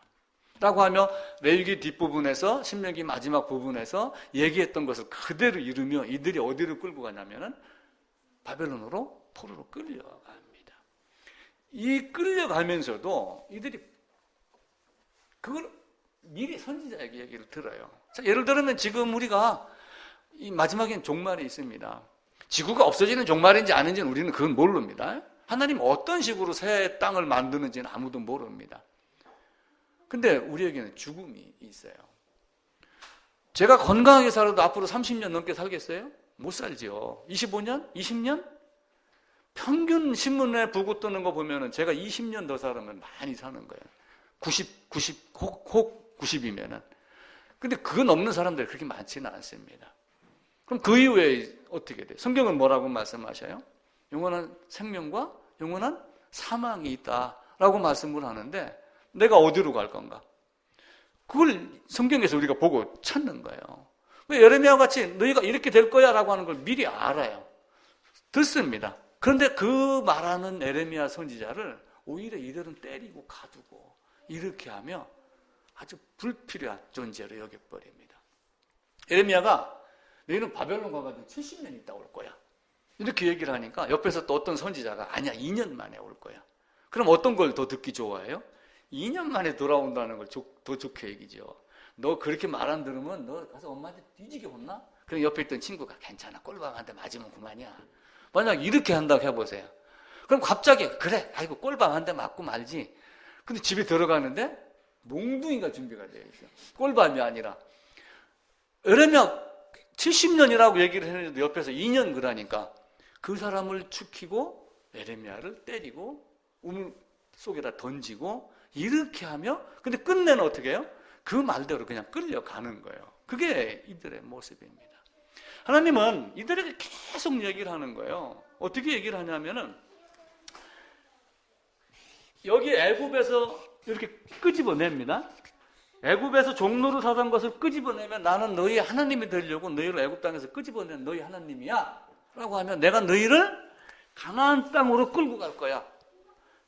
라고 하며 레위기 뒷부분에서 신명기 마지막 부분에서 얘기했던 것을 그대로 이루며 이들이 어디로 끌고 가냐면은 바벨론으로 포로로 끌려갑니다. 이 끌려가면서도 이들이 그걸 미리 선지자에게 얘기를 들어요. 자, 예를 들면 지금 우리가 이 마지막엔 종말이 있습니다. 지구가 없어지는 종말인지 아닌지는 우리는 그건 모릅니다. 하나님 어떤 식으로 새 땅을 만드는지는 아무도 모릅니다. 근데 우리에게는 죽음이 있어요. 제가 건강하게 살아도 앞으로 30년 넘게 살겠어요? 못 살지요. 25년? 20년? 평균 신문에 보고 뜨는 거 보면은 제가 20년 더 살으면 많이 사는 거예요. 90, 90이면은. 근데 그거 넘는 사람들이 그렇게 많지는 않습니다. 그럼 그 이후에 어떻게 돼요? 성경은 뭐라고 말씀하셔요? 영원한 생명과 영원한 사망이 있다라고 말씀을 하는데 내가 어디로 갈 건가? 그걸 성경에서 우리가 보고 찾는 거예요. 왜 예레미야와 같이 너희가 이렇게 될 거야 라고 하는 걸 미리 알아요. 듣습니다. 그런데 그 말하는 예레미야 선지자를 오히려 이들은 때리고 가두고 이렇게 하며 아주 불필요한 존재로 여겨버립니다. 예레미야가 너희는 바벨론 가가지고 70년 있다 올 거야. 이렇게 얘기를 하니까 옆에서 또 어떤 선지자가 아니야 2년 만에 올 거야. 그럼 어떤 걸 더 듣기 좋아해요? 2년 만에 돌아온다는 걸 더 좋게 얘기죠. 너 그렇게 말 안 들으면 너 가서 엄마한테 뒤지게 혼나? 그럼 옆에 있던 친구가 괜찮아 꼴방한테 맞으면 그만이야. 만약 이렇게 한다고 해보세요. 그럼 갑자기 그래 아이고 꼴방 한 대 맞고 말지. 근데 집에 들어가는데 몽둥이가 준비가 되어 있어요. 꼴밤이 아니라. 예레미야 70년이라고 얘기를 했는데 옆에서 2년 그러니까 그 사람을 죽이고 예레미야를 때리고 우물 속에다 던지고 이렇게 하며 근데 끝내는 어떻게 해요? 그 말대로 그냥 끌려가는 거예요. 그게 이들의 모습입니다. 하나님은 이들에게 계속 얘기를 하는 거예요. 어떻게 얘기를 하냐면은 여기 애굽에서 이렇게 끄집어냅니다. 애굽에서 종로로 사던 것을 끄집어내면 나는 너희 하나님이 되려고 너희를 애굽 땅에서 끄집어낸 너희 하나님이야 라고 하면 내가 너희를 가나안 땅으로 끌고 갈 거야.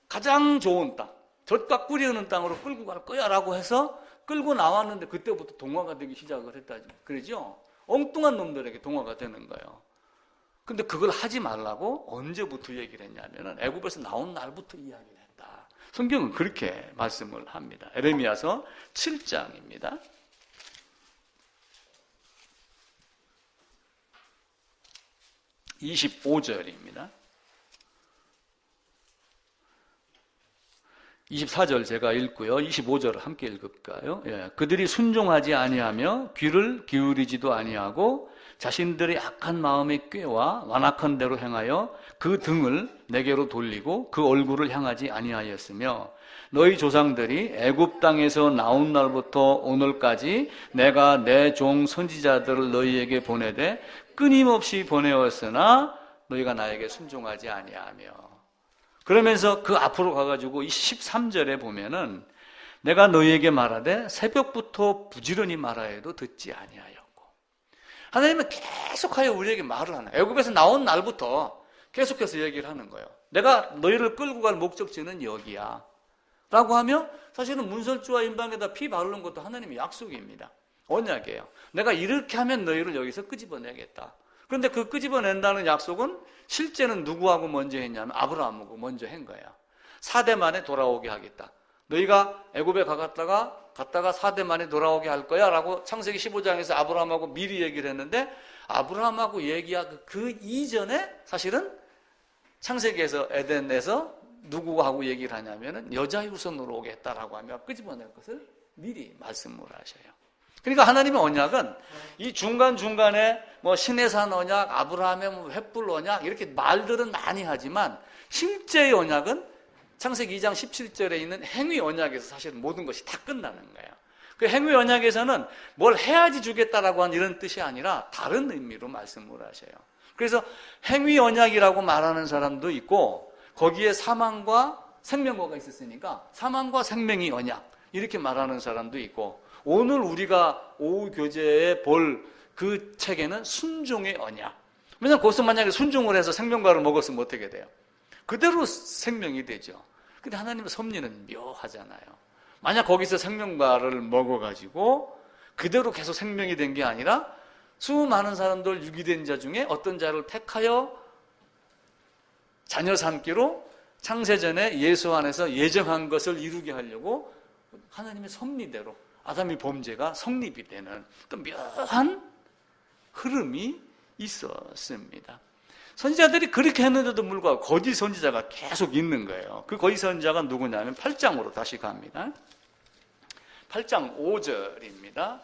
가장 좋은 땅, 젖과 꿀이 흐르는 땅으로 끌고 갈 거야 라고 해서 끌고 나왔는데 그때부터 동화가 되기 시작을 했다지. 그러죠? 엉뚱한 놈들에게 동화가 되는 거예요. 근데 그걸 하지 말라고 언제부터 얘기를 했냐면은 애굽에서 나온 날부터 이야기를 했다. 성경은 그렇게 말씀을 합니다. 에레미야서 7장입니다. 25절입니다. 24절 제가 읽고요. 25절을 함께 읽을까요? 예. 그들이 순종하지 아니하며 귀를 기울이지도 아니하고 자신들의 악한 마음의 꾀와 완악한 대로 행하여 그 등을 내게로 돌리고 그 얼굴을 향하지 아니하였으며 너희 조상들이 애굽 땅에서 나온 날부터 오늘까지 내가 내 종 선지자들을 너희에게 보내되 끊임없이 보내었으나 너희가 나에게 순종하지 아니하며 그러면서 그 앞으로 가가지고 이 13절에 보면은 내가 너희에게 말하되 새벽부터 부지런히 말하여도 듣지 아니하였고 하나님은 계속하여 우리에게 말을 하는 거예요. 애굽에서 나온 날부터 계속해서 얘기를 하는 거예요. 내가 너희를 끌고 갈 목적지는 여기야 라고 하며 사실은 문설주와 임방에다 피 바르는 것도 하나님의 약속입니다. 언약이에요. 내가 이렇게 하면 너희를 여기서 끄집어내겠다. 그런데 그 끄집어낸다는 약속은 실제는 누구하고 먼저 했냐면 아브라함하고 먼저 한 거예요. 4대 만에 돌아오게 하겠다. 너희가 애굽에 갔다가 4대 만에 돌아오게 할 거야 라고 창세기 15장에서 아브라함하고 미리 얘기를 했는데 아브라함하고 얘기하고 그 이전에 사실은 창세기에서 에덴에서 누구하고 얘기를 하냐면은 여자 후손으로 오겠다라고 하며 끄집어낼 것을 미리 말씀을 하셔요. 그러니까 하나님의 언약은 이 중간중간에 뭐 시내산 언약, 아브라함의 뭐 횃불 언약 이렇게 말들은 많이 하지만 실제의 언약은 창세기 2장 17절에 있는 행위 언약에서 사실 모든 것이 다 끝나는 거예요. 그 행위 언약에서는 뭘 해야지 주겠다라고 하는 이런 뜻이 아니라 다른 의미로 말씀을 하셔요. 그래서 행위 언약이라고 말하는 사람도 있고 거기에 사망과 생명과가 있었으니까 사망과 생명이 언약 이렇게 말하는 사람도 있고 오늘 우리가 오후 교제에 볼 그 책에는 순종의 언약. 왜냐하면 거기서 만약에 순종을 해서 생명과를 먹었으면 어떻게 돼요? 그대로 생명이 되죠. 근데 하나님의 섭리는 묘하잖아요. 만약 거기서 생명과를 먹어가지고 그대로 계속 생명이 된 게 아니라 수많은 사람들 유기된 자 중에 어떤 자를 택하여 자녀 삼기로 창세전에 예수 안에서 예정한 것을 이루게 하려고 하나님의 섭리대로 아담의 범죄가 성립이 되는 또 묘한 흐름이 있었습니다. 선지자들이 그렇게 했는데도 불구하고 거짓 선지자가 계속 있는 거예요. 그 거짓 선지자가 누구냐면 8장으로 다시 갑니다. 8장 5절입니다.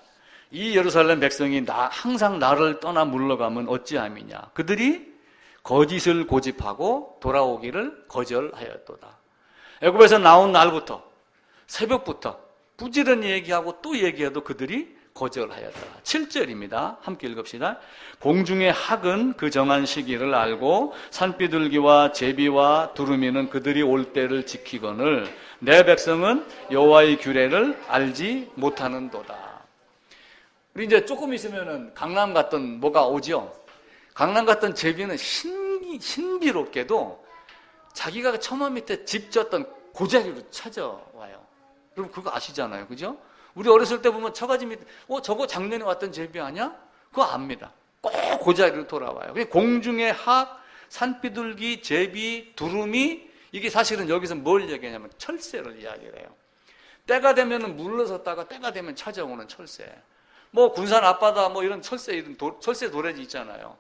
이 예루살렘 백성이 항상 나를 떠나 물러가면 어찌함이냐. 그들이 거짓을 고집하고 돌아오기를 거절하였도다. 애굽에서 나온 날부터 새벽부터 부지런히 얘기하고 또 얘기해도 그들이 거절하였다. 7절입니다. 함께 읽읍시다. 공중의 학은 그 정한 시기를 알고 산비둘기와 제비와 두루미는 그들이 올 때를 지키거늘 내 백성은 여호와의 규례를 알지 못하는도다. 우리 이제 조금 있으면은 강남 갔던 뭐가 오죠? 강남 갔던 제비는 신비롭게도 자기가 처마 밑에 집 졌던 그 자리로 찾아와요. 여러분 그거 아시잖아요. 그죠? 우리 어렸을 때 보면 처가집 밑에 저거 작년에 왔던 제비 아니야? 그거 압니다. 꼭 그 자리로 돌아와요. 공중의 학, 산비둘기, 제비, 두루미 이게 사실은 여기서 뭘 얘기하냐면 철새를 이야기를 해요. 때가 되면 물러섰다가 때가 되면 찾아오는 철새. 뭐 군산 앞바다 뭐 이런 철새 도래지 있잖아요.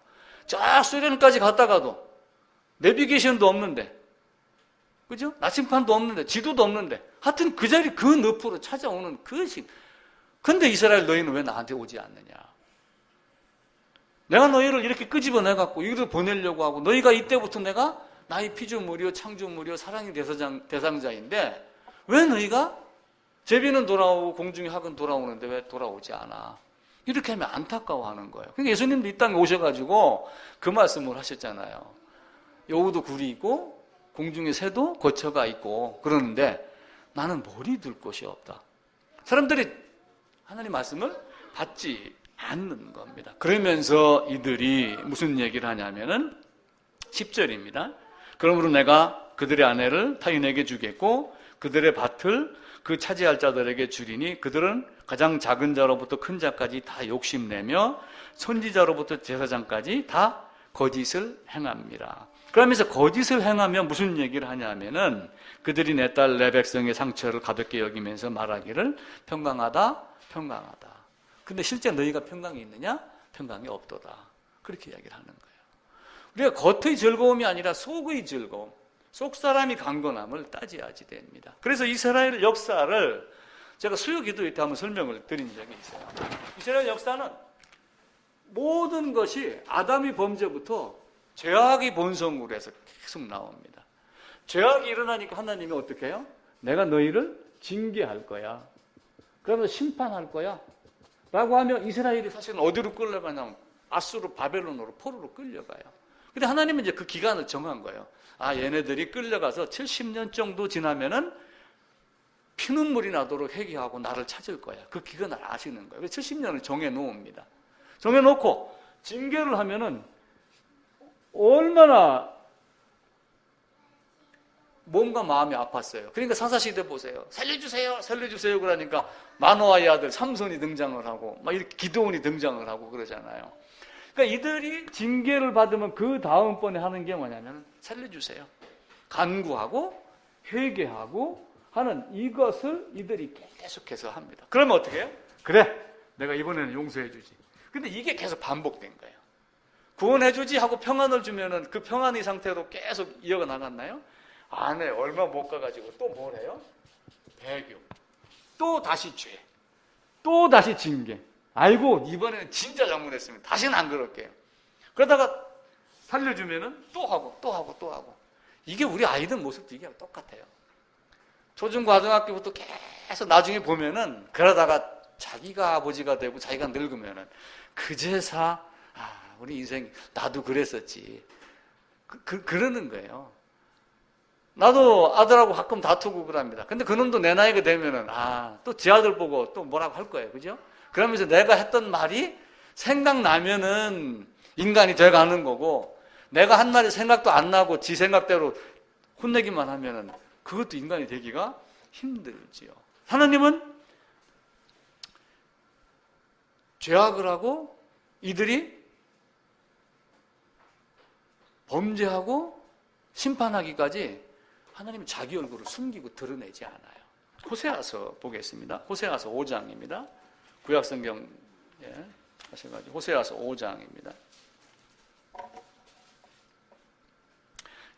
저 수련까지 갔다가도 내비게이션도 없는데 그죠? 나침판도 없는데 지도도 없는데 하여튼 그 자리 그 늪으로 찾아오는 그것이 근데 이스라엘 너희는 왜 나한테 오지 않느냐? 내가 너희를 이렇게 끄집어내갖고 여기로 보내려고 하고 너희가 이때부터 내가 나의 피조물이요 창조물이요 사랑의 대상자인데 왜 너희가 제비는 돌아오고 공중의 학은 돌아오는데 왜 돌아오지 않아? 이렇게 하면 안타까워하는 거예요. 그러니까 예수님도 이 땅에 오셔가지고 그 말씀을 하셨잖아요. 여우도 굴이 있고 공중의 새도 거처가 있고 그러는데 나는 머리 둘 곳이 없다. 사람들이 하나님 말씀을 받지 않는 겁니다. 그러면서 이들이 무슨 얘기를 하냐면은 10절입니다. 그러므로 내가 그들의 아내를 타인에게 주겠고 그들의 밭을 그 차지할 자들에게 주리니 그들은 가장 작은 자로부터 큰 자까지 다 욕심내며 선지자로부터 제사장까지 다 거짓을 행합니다. 그러면서 거짓을 행하면 무슨 얘기를 하냐면은 그들이 내 딸 내 백성의 상처를 가볍게 여기면서 말하기를 평강하다 평강하다. 근데 실제 너희가 평강이 있느냐? 평강이 없도다. 그렇게 이야기를 하는 거예요. 우리가 겉의 즐거움이 아니라 속의 즐거움, 속 사람이 강건함을 따져야지 됩니다. 그래서 이스라엘 역사를 제가 수요 기도회 때 한번 설명을 드린 적이 있어요. 이스라엘 역사는 모든 것이 아담의 범죄부터 죄악의 본성으로 해서 계속 나옵니다. 죄악이 일어나니까 하나님이 어떻게 해요? 내가 너희를 징계할 거야. 그러면 심판할 거야. 라고 하면 이스라엘이 사실은 어디로 끌려가냐면 아수르, 바벨론으로, 포로로 끌려가요. 근데 하나님은 이제 그 기간을 정한 거예요. 아, 얘네들이 끌려가서 70년 정도 지나면은 피눈물이 나도록 회개하고 나를 찾을 거야. 그 기간을 아시는 거예요. 그래서 70년을 정해 놓습니다. 정해 놓고 징계를 하면은 얼마나 몸과 마음이 아팠어요. 그러니까 사사시대 보세요. 살려주세요, 살려주세요. 그러니까 마노아의 아들 삼손이 등장을 하고 막 이렇게 기드온이 등장을 하고 그러잖아요. 그러니까 이들이 징계를 받으면 그 다음번에 하는 게 뭐냐면 살려주세요. 간구하고 회개하고 하는 이것을 이들이 계속해서 합니다. 그러면 어떻게 해요? 그래, 내가 이번에는 용서해 주지. 근데 이게 계속 반복된 거예요. 구원해 주지 하고 평안을 주면은 그 평안의 상태로 계속 이어가 나갔나요? 안에 얼마 못 가가지고 또 뭘 해요? 배교. 또 다시 죄. 또 다시 징계. 아이고, 이번에는 진짜 잘못했습니다. 다시는 안 그럴게요. 그러다가 살려주면은 또 하고, 또 하고, 또 하고. 이게 우리 아이들 모습도 이게 똑같아요. 초중고등학교부터 계속 나중에 보면은 그러다가 자기가 아버지가 되고 자기가 늙으면은 그제사, 우리 인생 나도 그랬었지. 그러는 거예요. 나도 아들하고 가끔 다투고 그럽니다. 근데 그놈도 내 나이가 되면은, 또 지 아들 보고 또 뭐라고 할 거예요. 그죠? 그러면서 내가 했던 말이 생각나면은 인간이 돼가는 거고, 내가 한 말이 생각도 안 나고 지 생각대로 혼내기만 하면은 그것도 인간이 되기가 힘들지요. 하나님은 죄악을 하고 이들이 범죄하고 심판하기까지 하나님은 자기 얼굴을 숨기고 드러내지 않아요. 호세아서 보겠습니다. 호세아서 5장입니다. 구약성경 하셔가지고 호세아서 5장입니다.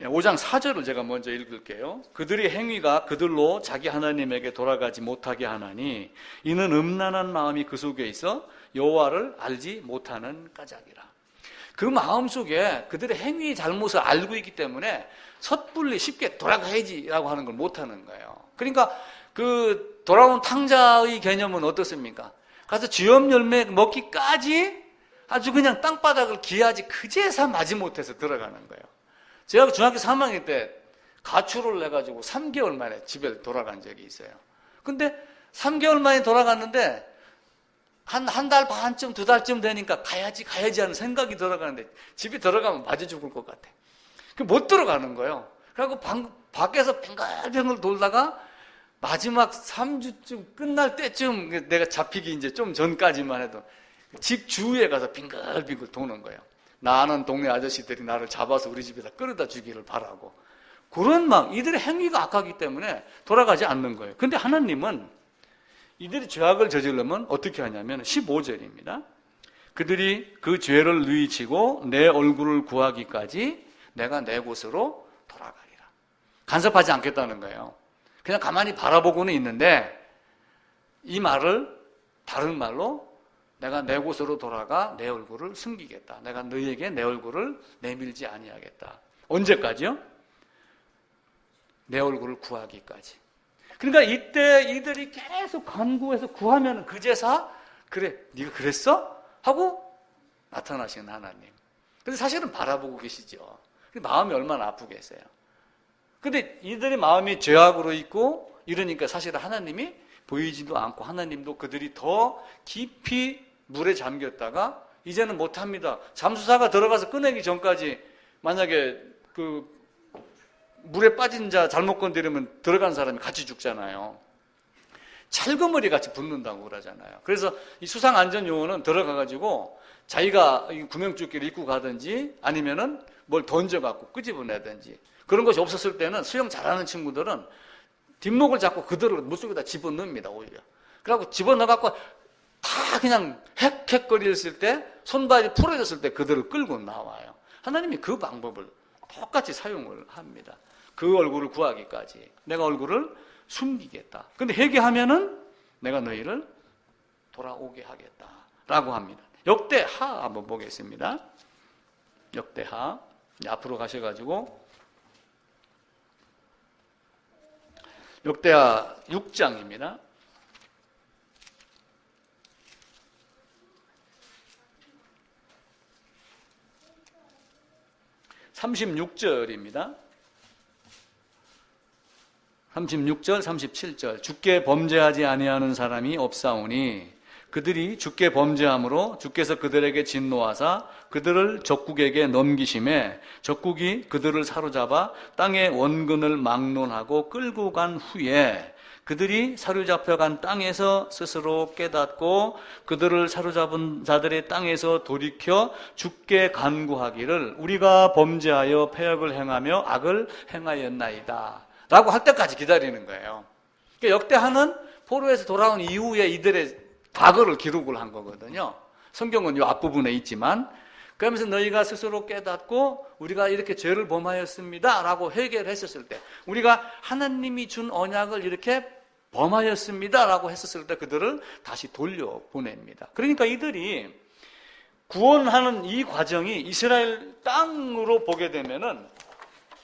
5장 4절을 제가 먼저 읽을게요. 그들의 행위가 그들로 자기 하나님에게 돌아가지 못하게 하나니 이는 음란한 마음이 그 속에 있어 여호와를 알지 못하는 까닭이라. 그 마음속에 그들의 행위의 잘못을 알고 있기 때문에 섣불리 쉽게 돌아가야지라고 하는 걸 못하는 거예요. 그러니까 그 돌아온 탕자의 개념은 어떻습니까? 가서 쥐염 열매 먹기까지 아주 그냥 땅바닥을 기하지 그제서 마지못해서 들어가는 거예요. 제가 중학교 3학년 때 가출을 해가지고 3개월 만에 집에 돌아간 적이 있어요. 근데 3개월 만에 돌아갔는데 한 달 반쯤, 2달쯤 되니까 가야지 하는 생각이 들어가는데 집에 들어가면 맞아 죽을 것 같아. 못 들어가는 거예요. 그리고 밖에서 뱅글뱅글 돌다가 마지막 3주쯤 끝날 때쯤 내가 잡히기 이제 좀 전까지만 해도 집 주위에 가서 빙글빙글 도는 거예요. 나는 동네 아저씨들이 나를 잡아서 우리 집에다 끌어다 주기를 바라고. 그런 이들의 행위가 악하기 때문에 돌아가지 않는 거예요. 근데 하나님은 이들이 죄악을 저지르면 어떻게 하냐면 15절입니다. 그들이 그 죄를 누이치고 내 얼굴을 구하기까지 내가 내 곳으로 돌아가리라. 간섭하지 않겠다는 거예요. 그냥 가만히 바라보고는 있는데 이 말을 다른 말로 내가 내 곳으로 돌아가 내 얼굴을 숨기겠다. 내가 너희에게 내 얼굴을 내밀지 아니하겠다. 언제까지요? 내 얼굴을 구하기까지. 그러니까 이때 이들이 계속 간구해서 구하면 그제서 그래, 네가 그랬어? 하고 나타나시는 하나님. 근데 사실은 바라보고 계시죠. 마음이 얼마나 아프겠어요. 근데 이들의 마음이 죄악으로 있고 이러니까 사실은 하나님이 보이지도 않고 하나님도 그들이 더 깊이 물에 잠겼다가 이제는 못합니다. 잠수사가 들어가서 꺼내기 전까지 만약에 그 물에 빠진 자 잘못 건드리면 들어간 사람이 같이 죽잖아요. 찰거머리 같이 붙는다고 그러잖아요. 그래서 이 수상안전요원은 들어가가지고 자기가 구명조끼를 입고 가든지 아니면은 뭘 던져갖고 끄집어내든지 그런 것이 없었을 때는 수영 잘하는 친구들은 뒷목을 잡고 그대로 물속에다 집어넣습니다, 오히려. 그래갖고 집어넣어갖고 다 그냥 헥헥거렸을 때, 손발이 풀어졌을 때 그대로 끌고 나와요. 하나님이 그 방법을 똑같이 사용을 합니다. 그 얼굴을 구하기까지. 내가 얼굴을 숨기겠다. 근데 회개하면은 내가 너희를 돌아오게 하겠다. 라고 합니다. 역대하 한번 보겠습니다. 역대하. 앞으로 가셔가지고 역대하 6장입니다. 36절입니다. 36절, 37절. 주께 범죄하지 아니하는 사람이 없사오니 그들이 주께 범죄함으로 주께서 그들에게 진노하사 그들을 적국에게 넘기심에 적국이 그들을 사로잡아 땅의 원근을 막론하고 끌고 간 후에 그들이 사로잡혀간 땅에서 스스로 깨닫고 그들을 사로잡은 자들의 땅에서 돌이켜 주께 간구하기를 우리가 범죄하여 패역을 행하며 악을 행하였나이다 라고 할 때까지 기다리는 거예요. 그러니까 역대하는 포로에서 돌아온 이후에 이들의 과거를 기록을 한 거거든요. 성경은 이 앞부분에 있지만 그러면서 너희가 스스로 깨닫고 우리가 이렇게 죄를 범하였습니다 라고 회개를 했었을 때 우리가 하나님이 준 언약을 이렇게 범하였습니다 라고 했었을 때 그들을 다시 돌려보냅니다. 그러니까 이들이 구원하는 이 과정이 이스라엘 땅으로 보게 되면은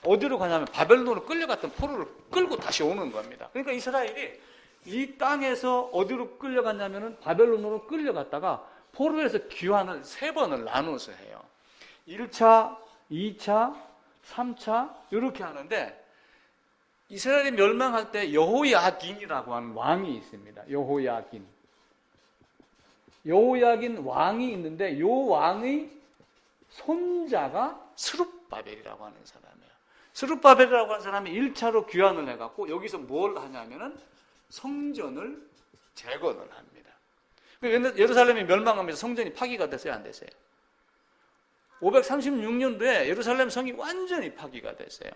어디로 가냐면 바벨론으로 끌려갔던 포로를 끌고 다시 오는 겁니다. 그러니까 이스라엘이 이 땅에서 어디로 끌려갔냐면은 바벨론으로 끌려갔다가 포로에서 귀환을 3번을 나눠서 해요. 1차, 2차, 3차 이렇게 하는데 이스라엘이 멸망할 때 여호야긴이라고 하는 왕이 있습니다. 여호야긴 왕이 있는데 요 왕의 손자가 스룹바벨이라고 하는 사람이에요. 스룹바벨이라고 하는 사람이 1차로 귀환을 해갖고 여기서 뭘 하냐면은 성전을 재건을 합니다. 예루살렘이 멸망하면서 성전이 파기가 됐어요, 안 됐어요? 536년도에 예루살렘 성이 완전히 파기가 됐어요.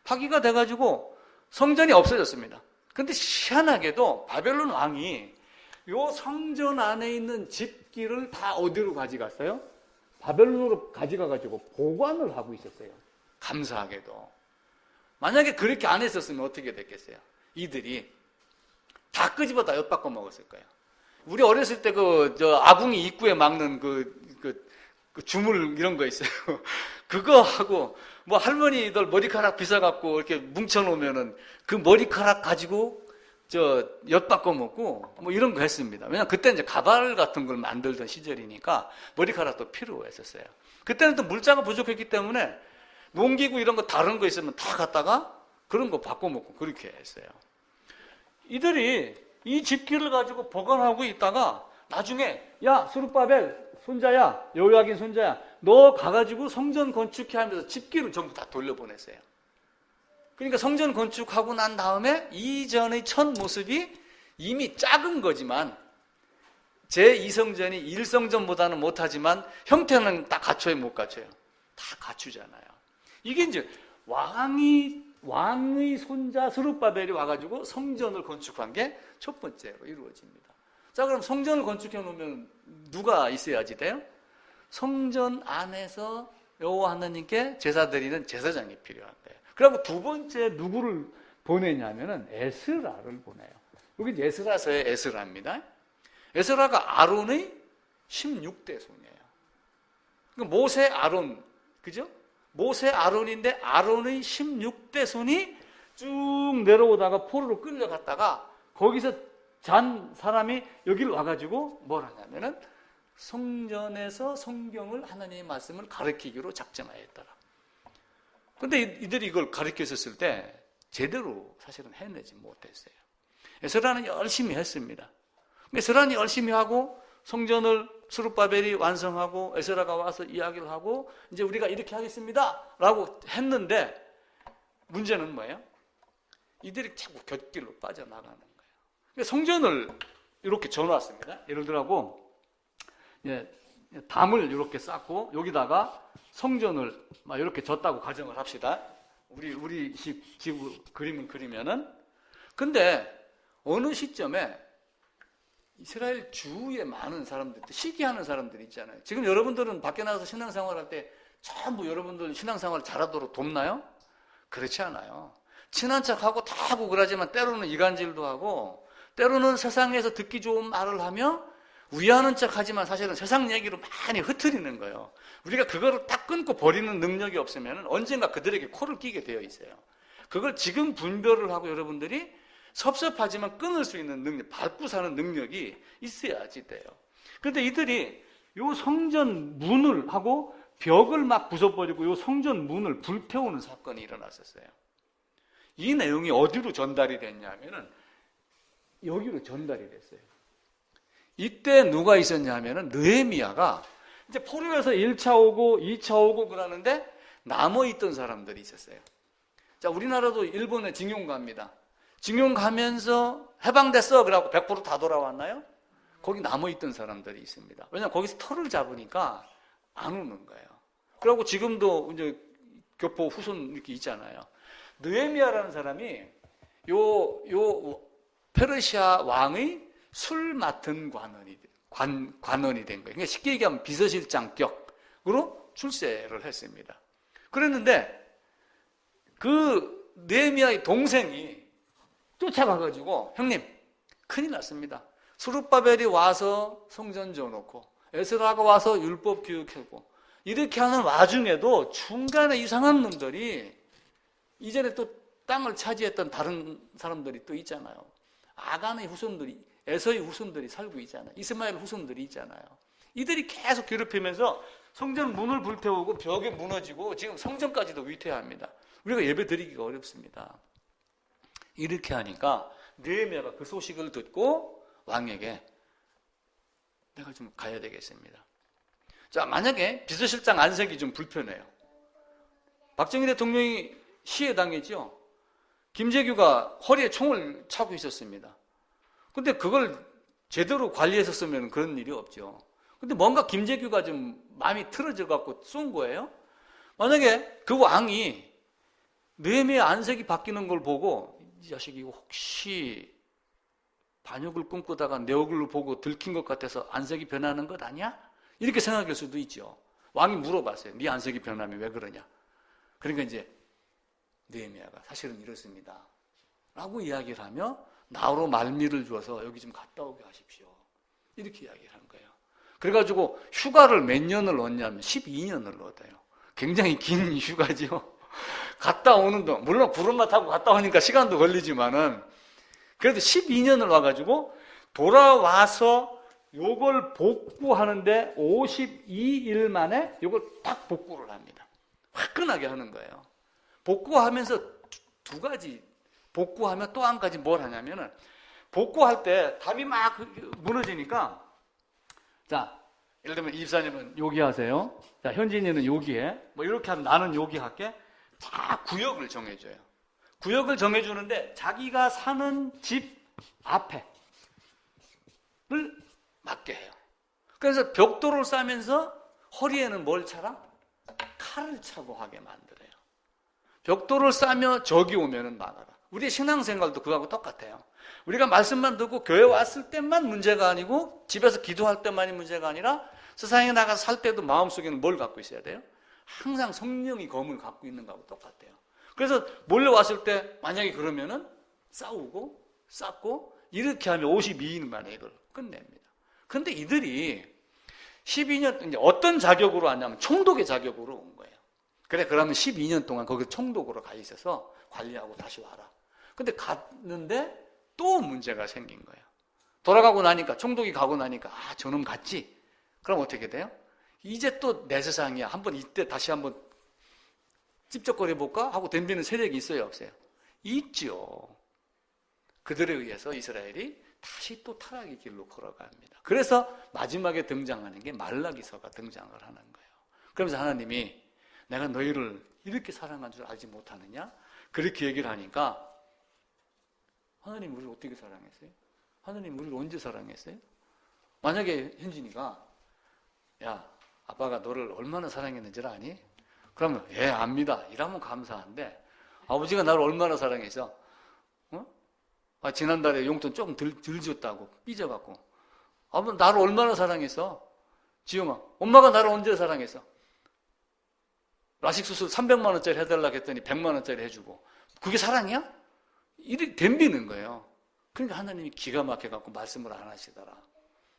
파기가 돼가지고 성전이 없어졌습니다. 근데 희한하게도 바벨론 왕이 요 성전 안에 있는 집기를 다 어디로 가져갔어요? 바벨론으로 가져가가지고 보관을 하고 있었어요. 감사하게도. 만약에 그렇게 안 했었으면 어떻게 됐겠어요? 이들이 다 끄집어 다 엿바꿔 먹었을 거예요. 우리 어렸을 때 아궁이 입구에 막는 그 주물 이런 거 있어요. 그거 하고 뭐 할머니들 머리카락 빗어갖고 이렇게 뭉쳐놓으면은 그 머리카락 가지고 엿바꿔 먹고 뭐 이런 거 했습니다. 왜냐면 그때 이제 가발 같은 걸 만들던 시절이니까 머리카락도 필요했었어요. 그때는 또 물자가 부족했기 때문에 농기구 이런 거 다른 거 있으면 다 갖다가 그런 거 바꿔 먹고 그렇게 했어요. 이들이 이 집기를 가지고 보관하고 있다가 나중에 야 스룹바벨 손자야 여호야긴 손자야 너 가가지고 성전 건축해 하면서 집기를 전부 다 돌려보냈어요. 그러니까 성전 건축하고 난 다음에 이전의 첫 모습이 이미 작은 거지만 제2성전이 1성전보다는 못하지만 형태는 딱 갖춰요 못 갖춰요? 다 갖추잖아요. 이게 이제 왕의 손자 스룹바벨이 와가지고 성전을 건축한 게 첫 번째로 이루어집니다. 자, 그럼 성전을 건축해 놓으면 누가 있어야지 돼요? 성전 안에서 여호와 하나님께 제사 드리는 제사장이 필요한 거예요. 그리고 두 번째 누구를 보내냐면은 에스라를 보내요. 여기 에스라서의 에스라입니다. 에스라가 아론의 16대 손이에요. 모세 아론, 그죠? 모세 아론인데 아론의 16대 손이 쭉 내려오다가 포로로 끌려갔다가 거기서 잔 사람이 여기를 와가지고 뭘 하냐면은 성전에서 성경을 하나님의 말씀을 가르치기로 작정하였더라. 근데 이들이 이걸 가르쳤을 때 제대로 사실은 해내지 못했어요. 에스라는 열심히 했습니다. 에스라는 열심히 하고 성전을 스룹바벨이 완성하고 에스라가 와서 이야기를 하고 이제 우리가 이렇게 하겠습니다 라고 했는데 문제는 뭐예요? 이들이 자꾸 곁길로 빠져나가는 거예요. 성전을 이렇게 져놨습니다. 예를 들어 담을 이렇게 쌓고 여기다가 성전을 막 이렇게 졌다고 가정을 합시다. 우리 집 그림을 그리면은. 근데 어느 시점에 이스라엘 주위에 많은 사람들, 시기하는 사람들이 있잖아요. 지금 여러분들은 밖에 나가서 신앙생활할 때 전부 여러분들 신앙생활 잘하도록 돕나요? 그렇지 않아요. 친한 척하고 다 하고 그러지만 때로는 이간질도 하고 때로는 세상에서 듣기 좋은 말을 하며 위하는 척하지만 사실은 세상 얘기로 많이 흐트리는 거예요. 우리가 그거를 딱 끊고 버리는 능력이 없으면 언젠가 그들에게 코를 끼게 되어 있어요. 그걸 지금 분별을 하고 여러분들이 섭섭하지만 끊을 수 있는 능력, 밟고 사는 능력이 있어야지 돼요. 그런데 이들이 요 성전 문을 하고 벽을 막 부숴버리고 요 성전 문을 불태우는 사건이 일어났었어요. 이 내용이 어디로 전달이 됐냐면은 여기로 전달이 됐어요. 이때 누가 있었냐면은 느헤미야가 이제 포로에서 1차 오고 2차 오고 그러는데 남아있던 사람들이 있었어요. 자, 우리나라도 일본에 징용 갑니다. 징용 가면서 해방됐어 그러고 100% 돌아왔나요? 거기 남아있던 사람들이 있습니다. 왜냐하면 거기서 털을 잡으니까 안 오는 거예요. 그리고 지금도 이제 교포 후손 이렇게 있잖아요. 느헤미야라는 사람이 요 페르시아 왕의 술 맡은 관원이 된 거예요. 그러니까 쉽게 얘기하면 비서실장격으로 출세를 했습니다. 그랬는데 그 느헤미야의 동생이 쫓아가가지고 형님 큰일 났습니다. 스룹바벨이 와서 성전 지어놓고 에스라가 와서 율법 교육하고 이렇게 하는 와중에도 중간에 이상한 놈들이 이전에 또 땅을 차지했던 다른 사람들이 또 있잖아요. 아간의 후손들이, 에서의 후손들이 살고 있잖아요. 이스마엘 후손들이 있잖아요. 이들이 계속 괴롭히면서 성전 문을 불태우고 벽이 무너지고 지금 성전까지도 위태합니다. 우리가 예배 드리기가 어렵습니다. 이렇게 하니까 느헤미야가 그 소식을 듣고 왕에게 내가 좀 가야 되겠습니다. 자, 만약에 비서실장 안색이 좀 불편해요. 박정희 대통령이 시해 당했죠. 김재규가 허리에 총을 차고 있었습니다. 근데 그걸 제대로 관리했었으면 그런 일이 없죠. 근데 뭔가 김재규가 좀 마음이 틀어져 갖고 쏜 거예요. 만약에 그 왕이 느헤미야 안색이 바뀌는 걸 보고 이 자식이 혹시 반역을 꿈꾸다가 내 얼굴을 보고 들킨 것 같아서 안색이 변하는 것 아니야? 이렇게 생각할 수도 있죠. 왕이 물어봤어요. 네 안색이 변하면 왜 그러냐? 그러니까 이제 느헤미야가 사실은 이렇습니다 라고 이야기를 하며 나로 말미를 주어서 여기 좀 갔다 오게 하십시오. 이렇게 이야기를 한 거예요. 그래가지고 휴가를 몇 년을 얻냐면 12년을 얻어요. 굉장히 긴 휴가죠. 갔다 오는 동안, 물론 구름만 타고 갔다 오니까 시간도 걸리지만은 그래도 12년을 와가지고 돌아와서 요걸 복구하는데 52일 만에 요걸 딱 복구를 합니다. 화끈하게 하는 거예요. 복구하면서 두 가지, 복구하면 또 한 가지 뭘 하냐면은 복구할 때 답이 막 무너지니까 자, 예를 들면 이집사님은 여기 하세요. 자, 현진이는 여기에. 뭐 이렇게 하면 나는 여기 할게. 다 구역을 정해줘요. 구역을 정해주는데 자기가 사는 집 앞에를 맞게 해요. 그래서 벽돌을 싸면서 허리에는 뭘 차라? 칼을 차고 하게 만들어요. 벽돌을 싸며 적이 오면은 막아라. 우리의 신앙생활도 그거하고 똑같아요. 우리가 말씀만 듣고 교회 왔을 때만 문제가 아니고 집에서 기도할 때만이 문제가 아니라 세상에 나가서 살 때도 마음속에는 뭘 갖고 있어야 돼요? 항상 성령의 검을 갖고 있는 거하고 똑같아요. 그래서 몰려왔을 때 만약에 그러면은 싸우고 쌓고 이렇게 하면 52일 만에 이걸 끝냅니다. 근데 이들이 12년 이제 어떤 자격으로 왔냐면 총독의 자격으로 온 거예요. 그래, 그러면 12년 동안 거기 총독으로 가 있어서 관리하고 다시 와라. 근데 갔는데 또 문제가 생긴 거예요. 돌아가고 나니까, 총독이 가고 나니까, 아, 저놈 갔지? 그럼 어떻게 돼요? 이제 또 내 세상이야. 한번 이때 다시 한번 찝쩍거려 볼까? 하고 덤비는 세력이 있어요, 없어요? 있죠. 그들에 의해서 이스라엘이 다시 또 타락의 길로 걸어갑니다. 그래서 마지막에 등장하는 게 말라기서가 등장을 하는 거예요. 그러면서 하나님이 내가 너희를 이렇게 사랑한 줄 알지 못하느냐? 그렇게 얘기를 하니까 하나님 우리를 어떻게 사랑했어요? 하나님 우리를 언제 사랑했어요? 만약에 현진이가 야, 아빠가 너를 얼마나 사랑했는지를 아니? 그러면 예, 압니다. 이러면 감사한데 아버지가 나를 얼마나 사랑해서 아, 지난달에 용돈 조금 덜 줬다고 삐져갖고 아버지 나를 얼마나 사랑했어? 지영아, 엄마가 나를 언제 사랑했어? 라식 수술 300만 원짜리 해달라고 했더니 100만 원짜리 해주고 그게 사랑이야? 이렇게 덤비는 거예요. 그러니까 하나님이 기가 막혀갖고 말씀을 안 하시더라.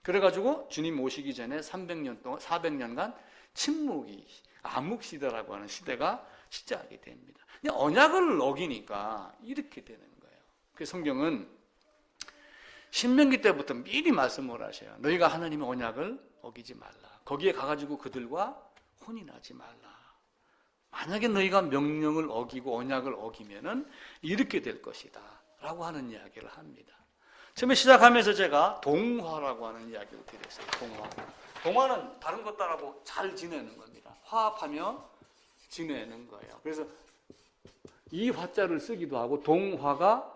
그래가지고 주님 오시기 전에 300년 동안 400년간 침묵이 암흑시대라고 하는 시대가 시작이 됩니다. 그냥 언약을 어기니까 이렇게 되는 거예요. 그래서 성경은 신명기 때부터 미리 말씀을 하셔요. 너희가 하나님의 언약을 어기지 말라. 거기에 가가지고 그들과 혼인하지 말라. 만약에 너희가 명령을 어기고 언약을 어기면은 이렇게 될 것이다 라고 하는 이야기를 합니다. 처음에 시작하면서 제가 동화라고 하는 이야기를 드렸어요. 동화는 다른 것 따라고 잘 지내는 겁니다. 화합하며 지내는 거예요. 그래서 이 화자를 쓰기도 하고 동화가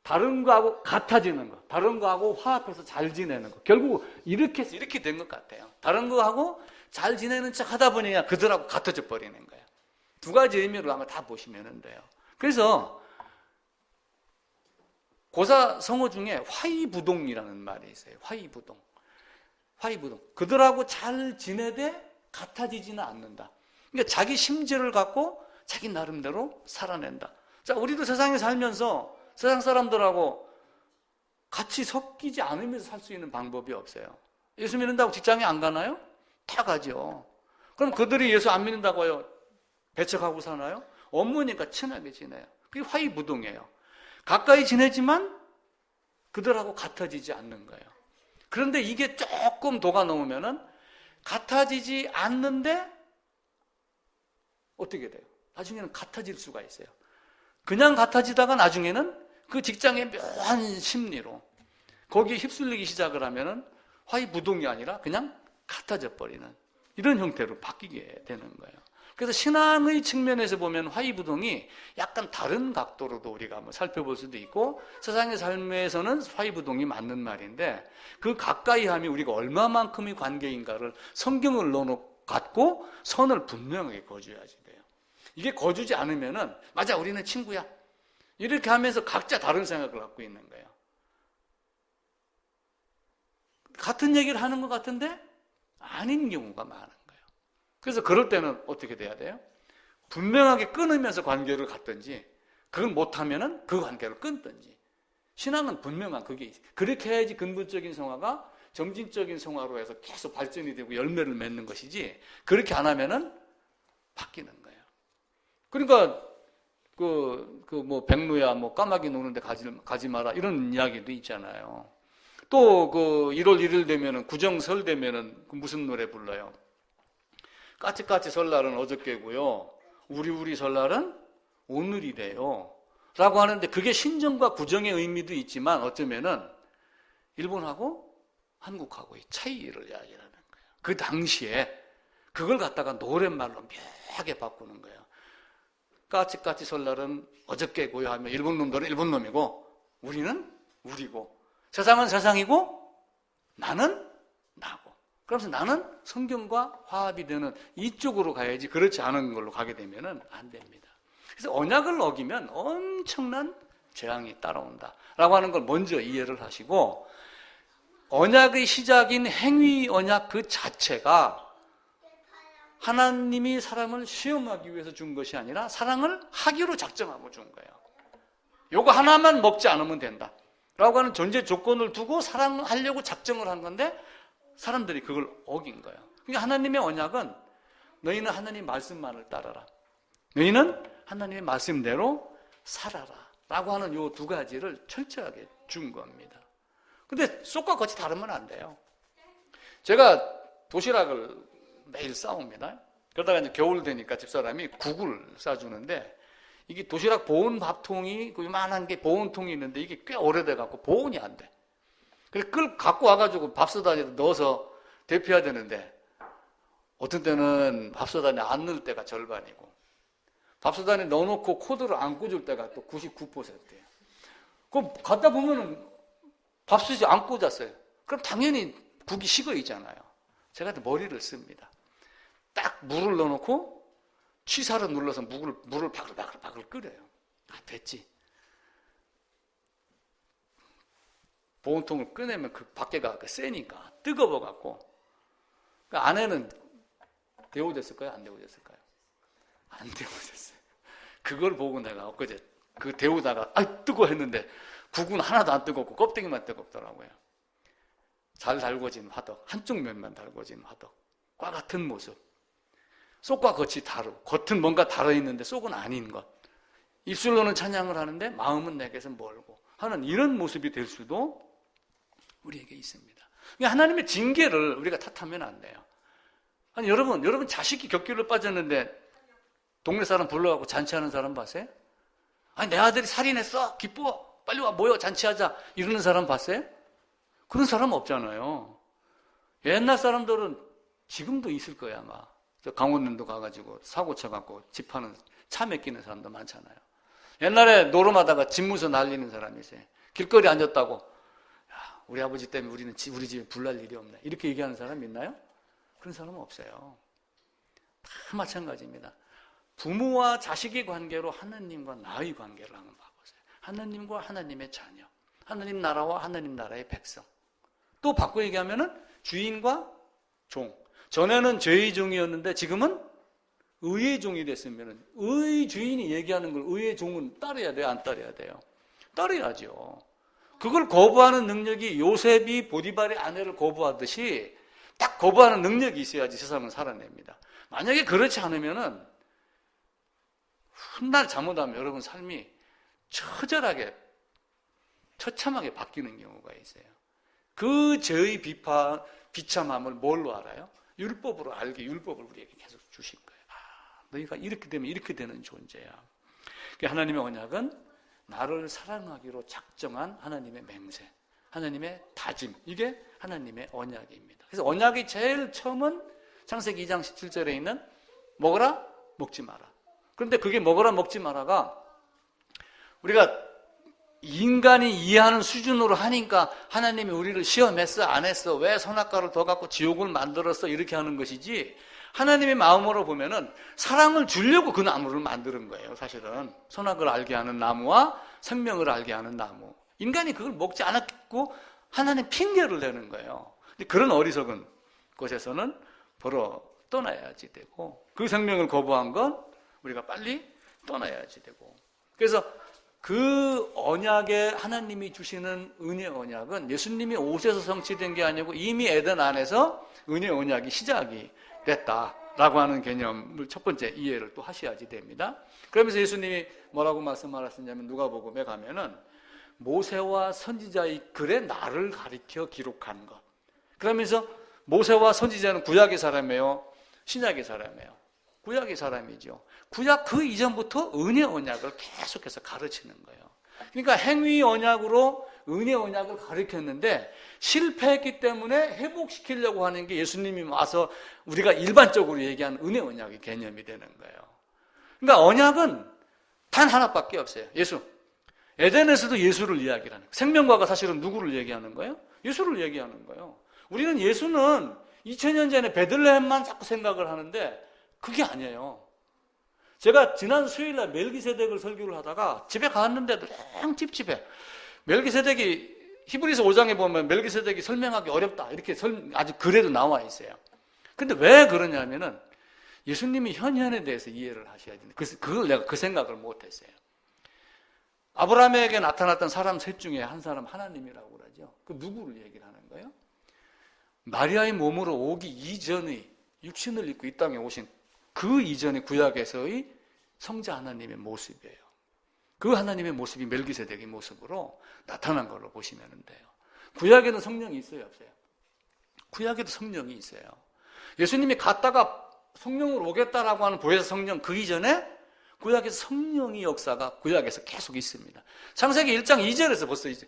다른 거하고 같아지는 거, 다른 거하고 화합해서 잘 지내는 거. 결국 이렇게 해서 이렇게 된 것 같아요. 다른 거하고 잘 지내는 척 하다 보니까 그들하고 같아져 버리는 거예요. 두 가지 의미로 아마 다 보시면 돼요. 그래서 고사 성어 중에 화이부동이라는 말이 있어요. 화이부동. 그들하고 잘 지내되 같아지지는 않는다. 그러니까 자기 심지를 갖고 자기 나름대로 살아낸다. 자, 우리도 세상에 살면서 세상 사람들하고 같이 섞이지 않으면서 살 수 있는 방법이 없어요. 예수 믿는다고 직장에 안 가나요? 다 가죠. 그럼 그들이 예수 안 믿는다고 해요? 배척하고 사나요? 없으니까 친하게 지내요. 그게 화이부동이에요. 가까이 지내지만 그들하고 같아지지 않는 거예요. 그런데 이게 조금 도가 넘으면은 같아지지 않는데 어떻게 돼요? 나중에는 같아질 수가 있어요. 그냥 같아지다가 나중에는 그 직장의 묘한 심리로 거기에 휩쓸리기 시작을 하면은 화이부동이 아니라 그냥 같아져 버리는 이런 형태로 바뀌게 되는 거예요. 그래서 신앙의 측면에서 보면 화이부동이 약간 다른 각도로도 우리가 한번 살펴볼 수도 있고 세상의 삶에서는 화이부동이 맞는 말인데 그 가까이함이 우리가 얼마만큼의 관계인가를 성경을 갖고 선을 분명하게 거주해야지 돼요. 이게 거주지 않으면은 맞아 우리는 친구야 이렇게 하면서 각자 다른 생각을 갖고 있는 거예요. 같은 얘기를 하는 것 같은데 아닌 경우가 많은 거예요. 그래서 그럴 때는 어떻게 돼야 돼요? 분명하게 끊으면서 관계를 갖든지 그걸 못하면은 그 관계를 끊든지. 신앙은 분명한 그게 있어요. 그렇게 해야지 근본적인 성화가 점진적인 성화로 해서 계속 발전이 되고 열매를 맺는 것이지 그렇게 안 하면은 바뀌는 거예요. 그러니까 뭐 백루야 뭐 까마귀 노는데 가지 마라 이런 이야기도 있잖아요. 또 1월 1일 되면은 구정설 되면은 무슨 노래 불러요? 까치까치 설날은 어저께고요. 우리 설날은 오늘이래요. 라고 하는데 그게 신정과 구정의 의미도 있지만 어쩌면은 일본하고 한국하고의 차이를 이야기하는 거예요. 그 당시에 그걸 갖다가 노랫말로 묘하게 바꾸는 거예요. 까치까치 설날은 어저께고요 하면 일본 놈들은 일본 놈이고 우리는 우리고 세상은 세상이고 나는 나고. 그러면서 나는 성경과 화합이 되는 이쪽으로 가야지 그렇지 않은 걸로 가게 되면 안 됩니다. 그래서 언약을 어기면 엄청난 재앙이 따라온다라고 하는 걸 먼저 이해를 하시고 언약의 시작인 행위 언약 그 자체가 하나님이 사람을 시험하기 위해서 준 것이 아니라 사랑을 하기로 작정하고 준 거예요. 요거 하나만 먹지 않으면 된다 라고 하는 전제 조건을 두고 사랑하려고 작정을 한 건데 사람들이 그걸 어긴 거예요. 그러니까 하나님의 언약은 너희는 하나님 말씀만을 따라라. 너희는 하나님의 말씀대로 살아라 라고 하는 요 두 가지를 철저하게 준 겁니다. 근데 쏙과 겉이 다르면 안 돼요. 제가 도시락을 매일 싸옵니다. 그러다가 이제 겨울 되니까 집사람이 국을 싸주는데 이게 도시락 보온 밥통이 그 요만한 게 보온통이 있는데 이게 꽤 오래돼 갖고 보온이 안 돼. 그래서 그걸 갖고 와가지고 밥솥안에 넣어서 데펴야 되는데 어떤 때는 밥솥안에 안 넣을 때가 절반이고 밥솥안에 넣어놓고 코드를 안 꽂을 때가 또 99%예요. 그럼 갖다 보면은 밥솥이 안 꽂았어요. 그럼 당연히 국이 식어 있잖아요. 제가 머리를 씁니다. 딱 물을 넣어놓고 취사를 눌러서 물을 바글바글 끓여요. 아, 됐지. 보온통을 꺼내면 그 밖에가 세니까 뜨거워갖고 그 안에는 데워졌을까요? 안 데워졌을까요? 안 데워졌어요. 그걸 보고 내가 엊그제 그 데우다가 뜨거워 했는데 국은 하나도 안 뜨겁고 껍데기만 뜨겁더라고요. 잘 달궈진 화덕, 한쪽 면만 달궈진 화덕과 같은 모습. 속과 겉이 다르고 겉은 뭔가 달아있는데 속은 아닌 것. 입술로는 찬양을 하는데 마음은 내게서 멀고 하는 이런 모습이 될 수도 우리에게 있습니다. 하나님의 징계를 우리가 탓하면 안 돼요. 아니 여러분 자식이 격기로 빠졌는데 동네 사람 불러가고 잔치하는 사람 봤어요? 아니 내 아들이 살인했어 기뻐 빨리 와 모여 잔치하자 이러는 사람 봤어요? 그런 사람 없잖아요. 옛날 사람들은 지금도 있을 거야 아마. 저 강원도도 가가지고 사고 쳐갖고 집 파는 차 맡기는 사람도 많잖아요. 옛날에 노름하다가 집 무서 날리는 사람이 있어요. 길거리 앉았다고 야, 우리 아버지 때문에 우리는 우리 집에 불날 일이 없네 이렇게 얘기하는 사람 있나요? 그런 사람은 없어요. 다 마찬가지입니다. 부모와 자식의 관계로 하나님과 나의 관계를 한번 봐보세요. 하나님과 하나님의 자녀, 하나님 나라와 하나님 나라의 백성. 또 바꿔 얘기하면은 주인과 종. 전에는 죄의 종이었는데 지금은 의의 종이 됐으면은 의의 주인이 얘기하는 걸 의의 종은 따라야 돼요, 안 따라야 돼요? 따라야죠. 그걸 거부하는 능력이 요셉이 보디발의 아내를 거부하듯이 딱 거부하는 능력이 있어야지 세상을 살아냅니다. 만약에 그렇지 않으면은 훗날 잘못하면 여러분 삶이 처절하게 처참하게 바뀌는 경우가 있어요. 그 죄의 비참함을 뭘로 알아요? 율법으로 알게 율법을 우리에게 계속 주신 거예요. 아, 너희가 이렇게 되면 이렇게 되는 존재야. 하나님의 언약은 나를 사랑하기로 작정한 하나님의 맹세, 하나님의 다짐, 이게 하나님의 언약입니다. 그래서 언약이 제일 처음은 창세기 2장 17절에 있는 먹어라, 먹지 마라. 그런데 그게 먹어라, 먹지 마라가 우리가 인간이 이해하는 수준으로 하니까 하나님이 우리를 시험했어, 안 했어, 왜 선악과를 더 갖고 지옥을 만들었어 이렇게 하는 것이지 하나님의 마음으로 보면은 사랑을 주려고 그 나무를 만드는 거예요. 사실은 선악을 알게 하는 나무와 생명을 알게 하는 나무. 인간이 그걸 먹지 않았고 하나님 핑계를 대는 거예요. 근데 그런 어리석은 곳에서는 벌어 떠나야지 되고 그 생명을 거부한 건 우리가 빨리 떠나야지 되고 그래서 그 언약에 하나님이 주시는 은혜 언약은 예수님이 오셔서 성취된 게 아니고 이미 에덴 안에서 은혜 언약이 시작이 됐다라고 하는 개념을 첫 번째 이해를 또 하셔야지 됩니다. 그러면서 예수님이 뭐라고 말씀하셨냐면 누가복음에 가면은 모세와 선지자의 글에 나를 가리켜 기록한 것. 그러면서 모세와 선지자는 구약의 사람이에요? 신약의 사람이에요? 구약의 사람이죠. 구약 그 이전부터 은혜 언약을 계속해서 가르치는 거예요. 그러니까 행위 언약으로 은혜 언약을 가르쳤는데 실패했기 때문에 회복시키려고 하는 게 예수님이 와서 우리가 일반적으로 얘기하는 은혜 언약의 개념이 되는 거예요. 그러니까 언약은 단 하나밖에 없어요. 예수. 에덴에서도 예수를 이야기하는 거예요. 생명과가 사실은 누구를 얘기하는 거예요? 예수를 얘기하는 거예요. 우리는 예수는 2000년 전에 베들레헴만 자꾸 생각을 하는데 그게 아니에요. 제가 지난 수요일날 멜기세덱을 설교를 하다가 집에 갔는데도 영 찝찝해. 멜기세덱이 히브리서 5장에 보면 멜기세덱이 설명하기 어렵다 이렇게 아주 글에도 나와 있어요. 근데 왜 그러냐면은 예수님이 현현에 대해서 이해를 하셔야 되는데 그걸 내가 그 생각을 못했어요. 아브라함에게 나타났던 사람 셋 중에 한 사람 하나님이라고 그러죠. 그 누구를 얘기를 하는 거예요? 마리아의 몸으로 오기 이전의 육신을 입고 이 땅에 오신 그 이전의 구약에서의 성자 하나님의 모습이에요. 그 하나님의 모습이 멜기세덱의 모습으로 나타난 걸로 보시면 돼요. 구약에는 성령이 있어요, 없어요? 구약에도 성령이 있어요. 예수님이 갔다가 성령으로 오겠다라고 하는 보혜사 성령 그 이전에 구약에서 성령의 역사가 구약에서 계속 있습니다. 창세기 1장 2절에서 벌써 이제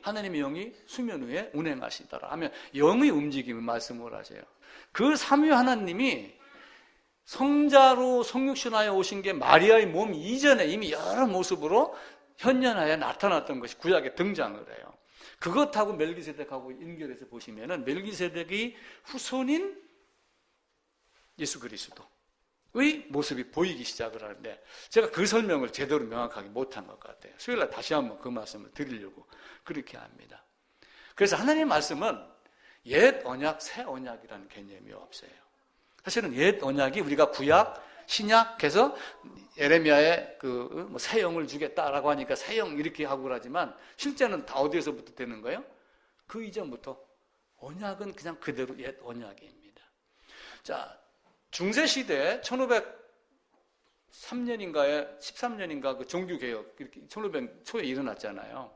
하나님의 영이 수면 위에 운행하시더라 하면 영의 움직임을 말씀을 하세요. 그 삼위 하나님이 성자로 성육신하여 오신 게 마리아의 몸 이전에 이미 여러 모습으로 현현하여 나타났던 것이 구약에 등장을 해요. 그것하고 멜기세덱하고 연결해서 보시면은 멜기세덱의 후손인 예수 그리스도의 모습이 보이기 시작을 하는데 제가 그 설명을 제대로 명확하게 못한 것 같아요. 수요일날 다시 한번 그 말씀을 드리려고 그렇게 합니다. 그래서 하나님의 말씀은 옛 언약, 새 언약이라는 개념이 없어요. 사실은 옛 언약이 우리가 구약, 신약해서 예레미야에 새 영을 주겠다라고 하니까 새 영 이렇게 하고 그러지만 실제는 다 어디에서부터 되는 거예요? 그 이전부터 언약은 그냥 그대로 옛 언약입니다. 자, 중세시대 1503년인가에 13년인가 그 종교개혁 이렇게 1500 초에 일어났잖아요.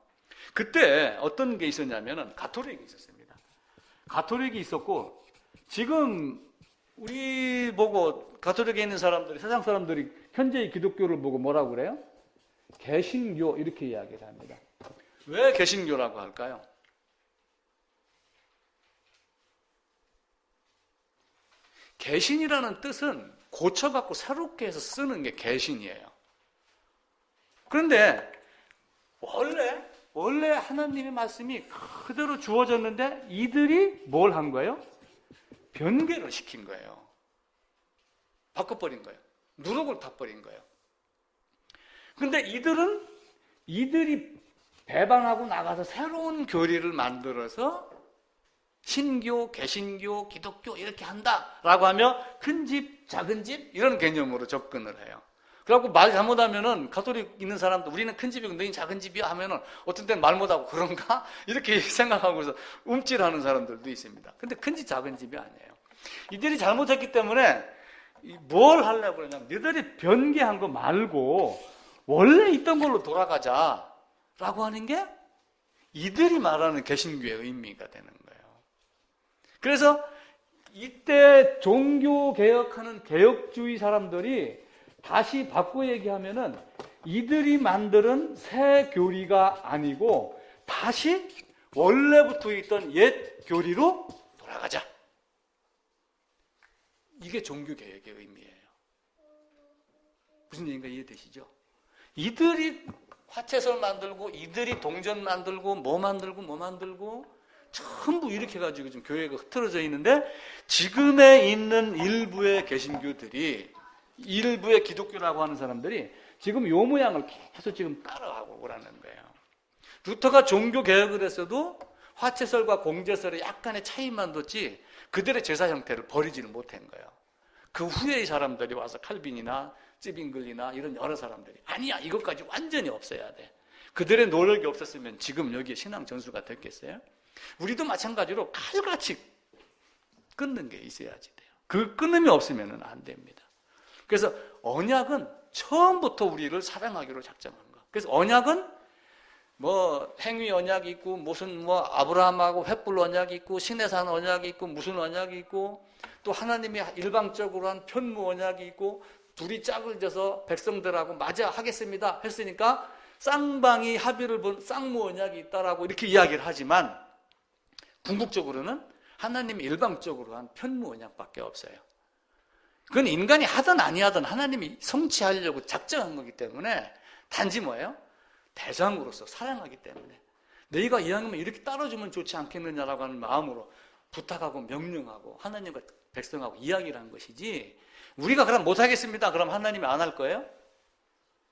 그때 어떤 게 있었냐면은 가톨릭이 있었습니다. 가톨릭이 있었고 지금 우리 보고 가톨릭에 있는 사람들이 세상 사람들이 현재의 기독교를 보고 뭐라고 그래요? 개신교 이렇게 이야기를 합니다. 왜 개신교라고 할까요? 개신이라는 뜻은 고쳐갖고 새롭게 해서 쓰는 게 개신이에요. 그런데 원래 하나님의 말씀이 그대로 주어졌는데 이들이 뭘 한 거예요? 변개를 시킨 거예요. 바꿔버린 거예요. 누룩을 타버린 거예요. 그런데 이들이 배반하고 나가서 새로운 교리를 만들어서 신교, 개신교, 기독교 이렇게 한다라고 하며 큰 집, 작은 집 이런 개념으로 접근을 해요. 그래갖고 말 잘못하면은 가톨릭 있는 사람도 우리는 큰 집이고 너희는 작은 집이야 하면은 어떤 때는 말 못하고 그런가? 이렇게 생각하고서 움찔하는 사람들도 있습니다. 근데 큰 집, 작은 집이 아니에요. 이들이 잘못했기 때문에 뭘 하려고 그러냐면 너희들이 변개한 거 말고 원래 있던 걸로 돌아가자라고 하는 게 이들이 말하는 개신교의 의미가 되는 거예요. 그래서 이때 종교개혁하는 개혁주의 사람들이 다시 바꿔 얘기하면은 이들이 만드는 새 교리가 아니고 다시 원래부터 있던 옛 교리로 돌아가자. 이게 종교개혁의 의미예요. 무슨 얘기인가 이해되시죠? 이들이 화채설 만들고 이들이 동전 만들고 뭐 만들고 전부 이렇게 해가지고 지금 교회가 흐트러져 있는데 지금에 있는 일부의 개신교들이 일부의 기독교라고 하는 사람들이 지금 요 모양을 계속 지금 따라가고 그러는 거예요. 루터가 종교개혁을 했어도 화채설과 공제설의 약간의 차이만 뒀지 그들의 제사 형태를 버리지를 못한 거예요. 그 후에 사람들이 와서 칼빈이나 찌빙글리나 이런 여러 사람들이 아니야 이것까지 완전히 없애야 돼. 그들의 노력이 없었으면 지금 여기에 신앙 전수가 됐겠어요? 우리도 마찬가지로 칼같이 끊는 게 있어야지 돼요. 그 끊음이 없으면 안 됩니다. 그래서 언약은 처음부터 우리를 사랑하기로 작정한 거. 그래서 언약은 뭐 행위 언약이 있고 무슨 뭐 아브라함하고 횃불 언약이 있고 시내산 언약이 있고 무슨 언약이 있고 또 하나님이 일방적으로 한 편무 언약이 있고 둘이 짝을 져서 백성들하고 맞아 하겠습니다 했으니까 쌍방이 합의를 본 쌍무 언약이 있다라고 이렇게 이야기를 하지만 궁극적으로는 하나님이 일방적으로 한 편무 언약밖에 없어요. 그건 인간이 하든 아니하든 하나님이 성취하려고 작정한 거기 때문에 단지 뭐예요? 대상으로서 사랑하기 때문에 너희가 이왕이면 이렇게 따라주면 좋지 않겠느냐라고 하는 마음으로 부탁하고 명령하고 하나님과 백성하고 이야기를 한 것이지 우리가 그럼 못하겠습니다. 그럼 하나님이 안 할 거예요?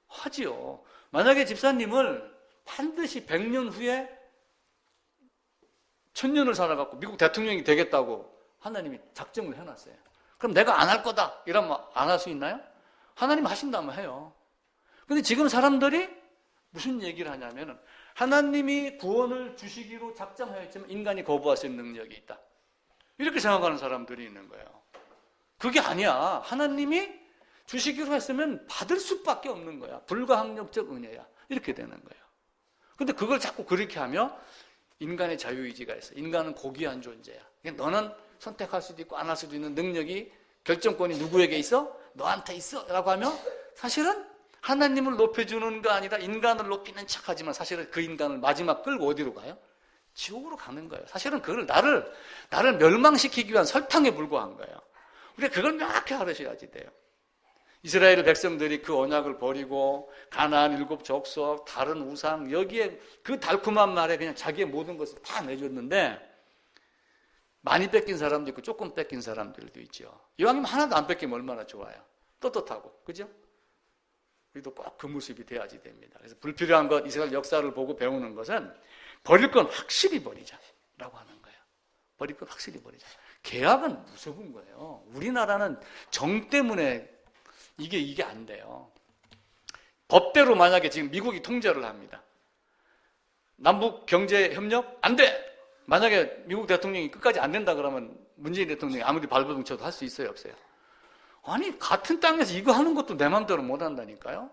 하지요. 만약에 집사님을 반드시 100년 후에 1000년을 살아갖고 미국 대통령이 되겠다고 하나님이 작정을 해놨어요. 그럼 내가 안 할 거다 이러면 안 할 수 있나요? 하나님 하신다면 해요. 근데 지금 사람들이 무슨 얘기를 하냐면은 하나님이 구원을 주시기로 작정하였지만 인간이 거부할 수 있는 능력이 있다. 이렇게 생각하는 사람들이 있는 거예요. 그게 아니야. 하나님이 주시기로 했으면 받을 수밖에 없는 거야. 불가항력적 은혜야. 이렇게 되는 거예요. 근데 그걸 자꾸 그렇게 하며 인간의 자유의지가 있어. 인간은 고귀한 존재야. 너는 선택할 수도 있고 안 할 수도 있는 능력이, 결정권이 누구에게 있어? 너한테 있어 라고 하면 사실은 하나님을 높여주는 거 아니라 인간을 높이는 척하지만 사실은 그 인간을 마지막 끌고 어디로 가요? 지옥으로 가는 거예요. 사실은 그걸 나를 멸망시키기 위한 설탕에 불과한 거예요. 우리가 그걸 명확히 알으셔야지 돼요. 이스라엘 백성들이 그 언약을 버리고 가나안 7 족속, 다른 우상, 여기에 그 달콤한 말에 그냥 자기의 모든 것을 다 내줬는데 많이 뺏긴 사람도 있고 조금 뺏긴 사람들도 있죠. 이왕이면 하나도 안 뺏기면 얼마나 좋아요. 떳떳하고, 그죠? 우리도 꼭 그 모습이 돼야지 됩니다. 그래서 불필요한 것, 이스라엘 역사를 보고 배우는 것은 버릴 건 확실히 버리자라고 하는 거예요. 버릴 건 확실히 버리자. 계약은 무서운 거예요. 우리나라는 정 때문에 이게 안 돼요. 법대로 만약에 지금 미국이 통제를 합니다. 남북 경제 협력 안 돼. 만약에 미국 대통령이 끝까지 안 된다 그러면 문재인 대통령이 아무리 발버둥 쳐도 할 수 있어요, 없어요? 아니, 같은 땅에서 이거 하는 것도 내 맘대로 못 한다니까요.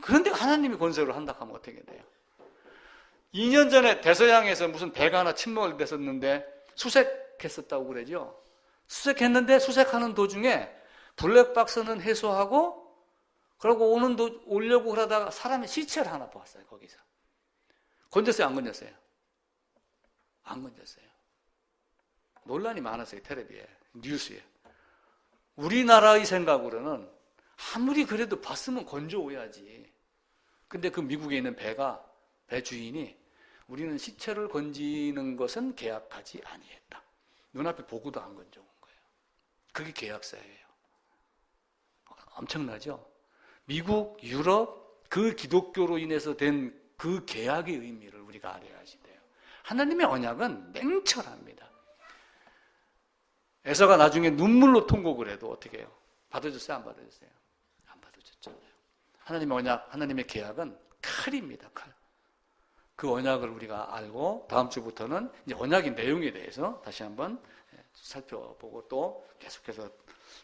그런데 하나님이 권세로 한다 하면 어떻게 돼요? 2년 전에 대서양에서 무슨 배가 하나 침몰 됐었는데 수색했었다고 그러죠. 수색했는데 수색하는 도중에 블랙박스는 해소하고 그러고 오려고 그러다가 사람의 시체를 하나 보았어요. 거기서. 건졌어요, 안 건졌어요? 안 건졌어요. 논란이 많았어요. 텔레비에, 뉴스에. 우리나라의 생각으로는 아무리 그래도 봤으면 건져오야지. 근데 그 미국에 있는 배 주인이 우리는 시체를 건지는 것은 계약하지 아니했다. 눈앞에 보고도 안 건져온 거예요. 그게 계약사예요. 엄청나죠? 미국, 유럽, 그 기독교로 인해서 된 그 계약의 의미를 우리가 알아야지 돼요. 하나님의 언약은 냉철합니다. 에서가 나중에 눈물로 통곡을 해도 어떻게 해요? 받아줬어요? 안 받아줬어요? 안 받아줬잖아요. 하나님의 언약, 하나님의 계약은 칼입니다. 칼. 그 언약을 우리가 알고 다음 주부터는 이제 언약의 내용에 대해서 다시 한번 살펴보고 또 계속해서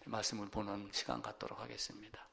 말씀을 보는 시간 갖도록 하겠습니다.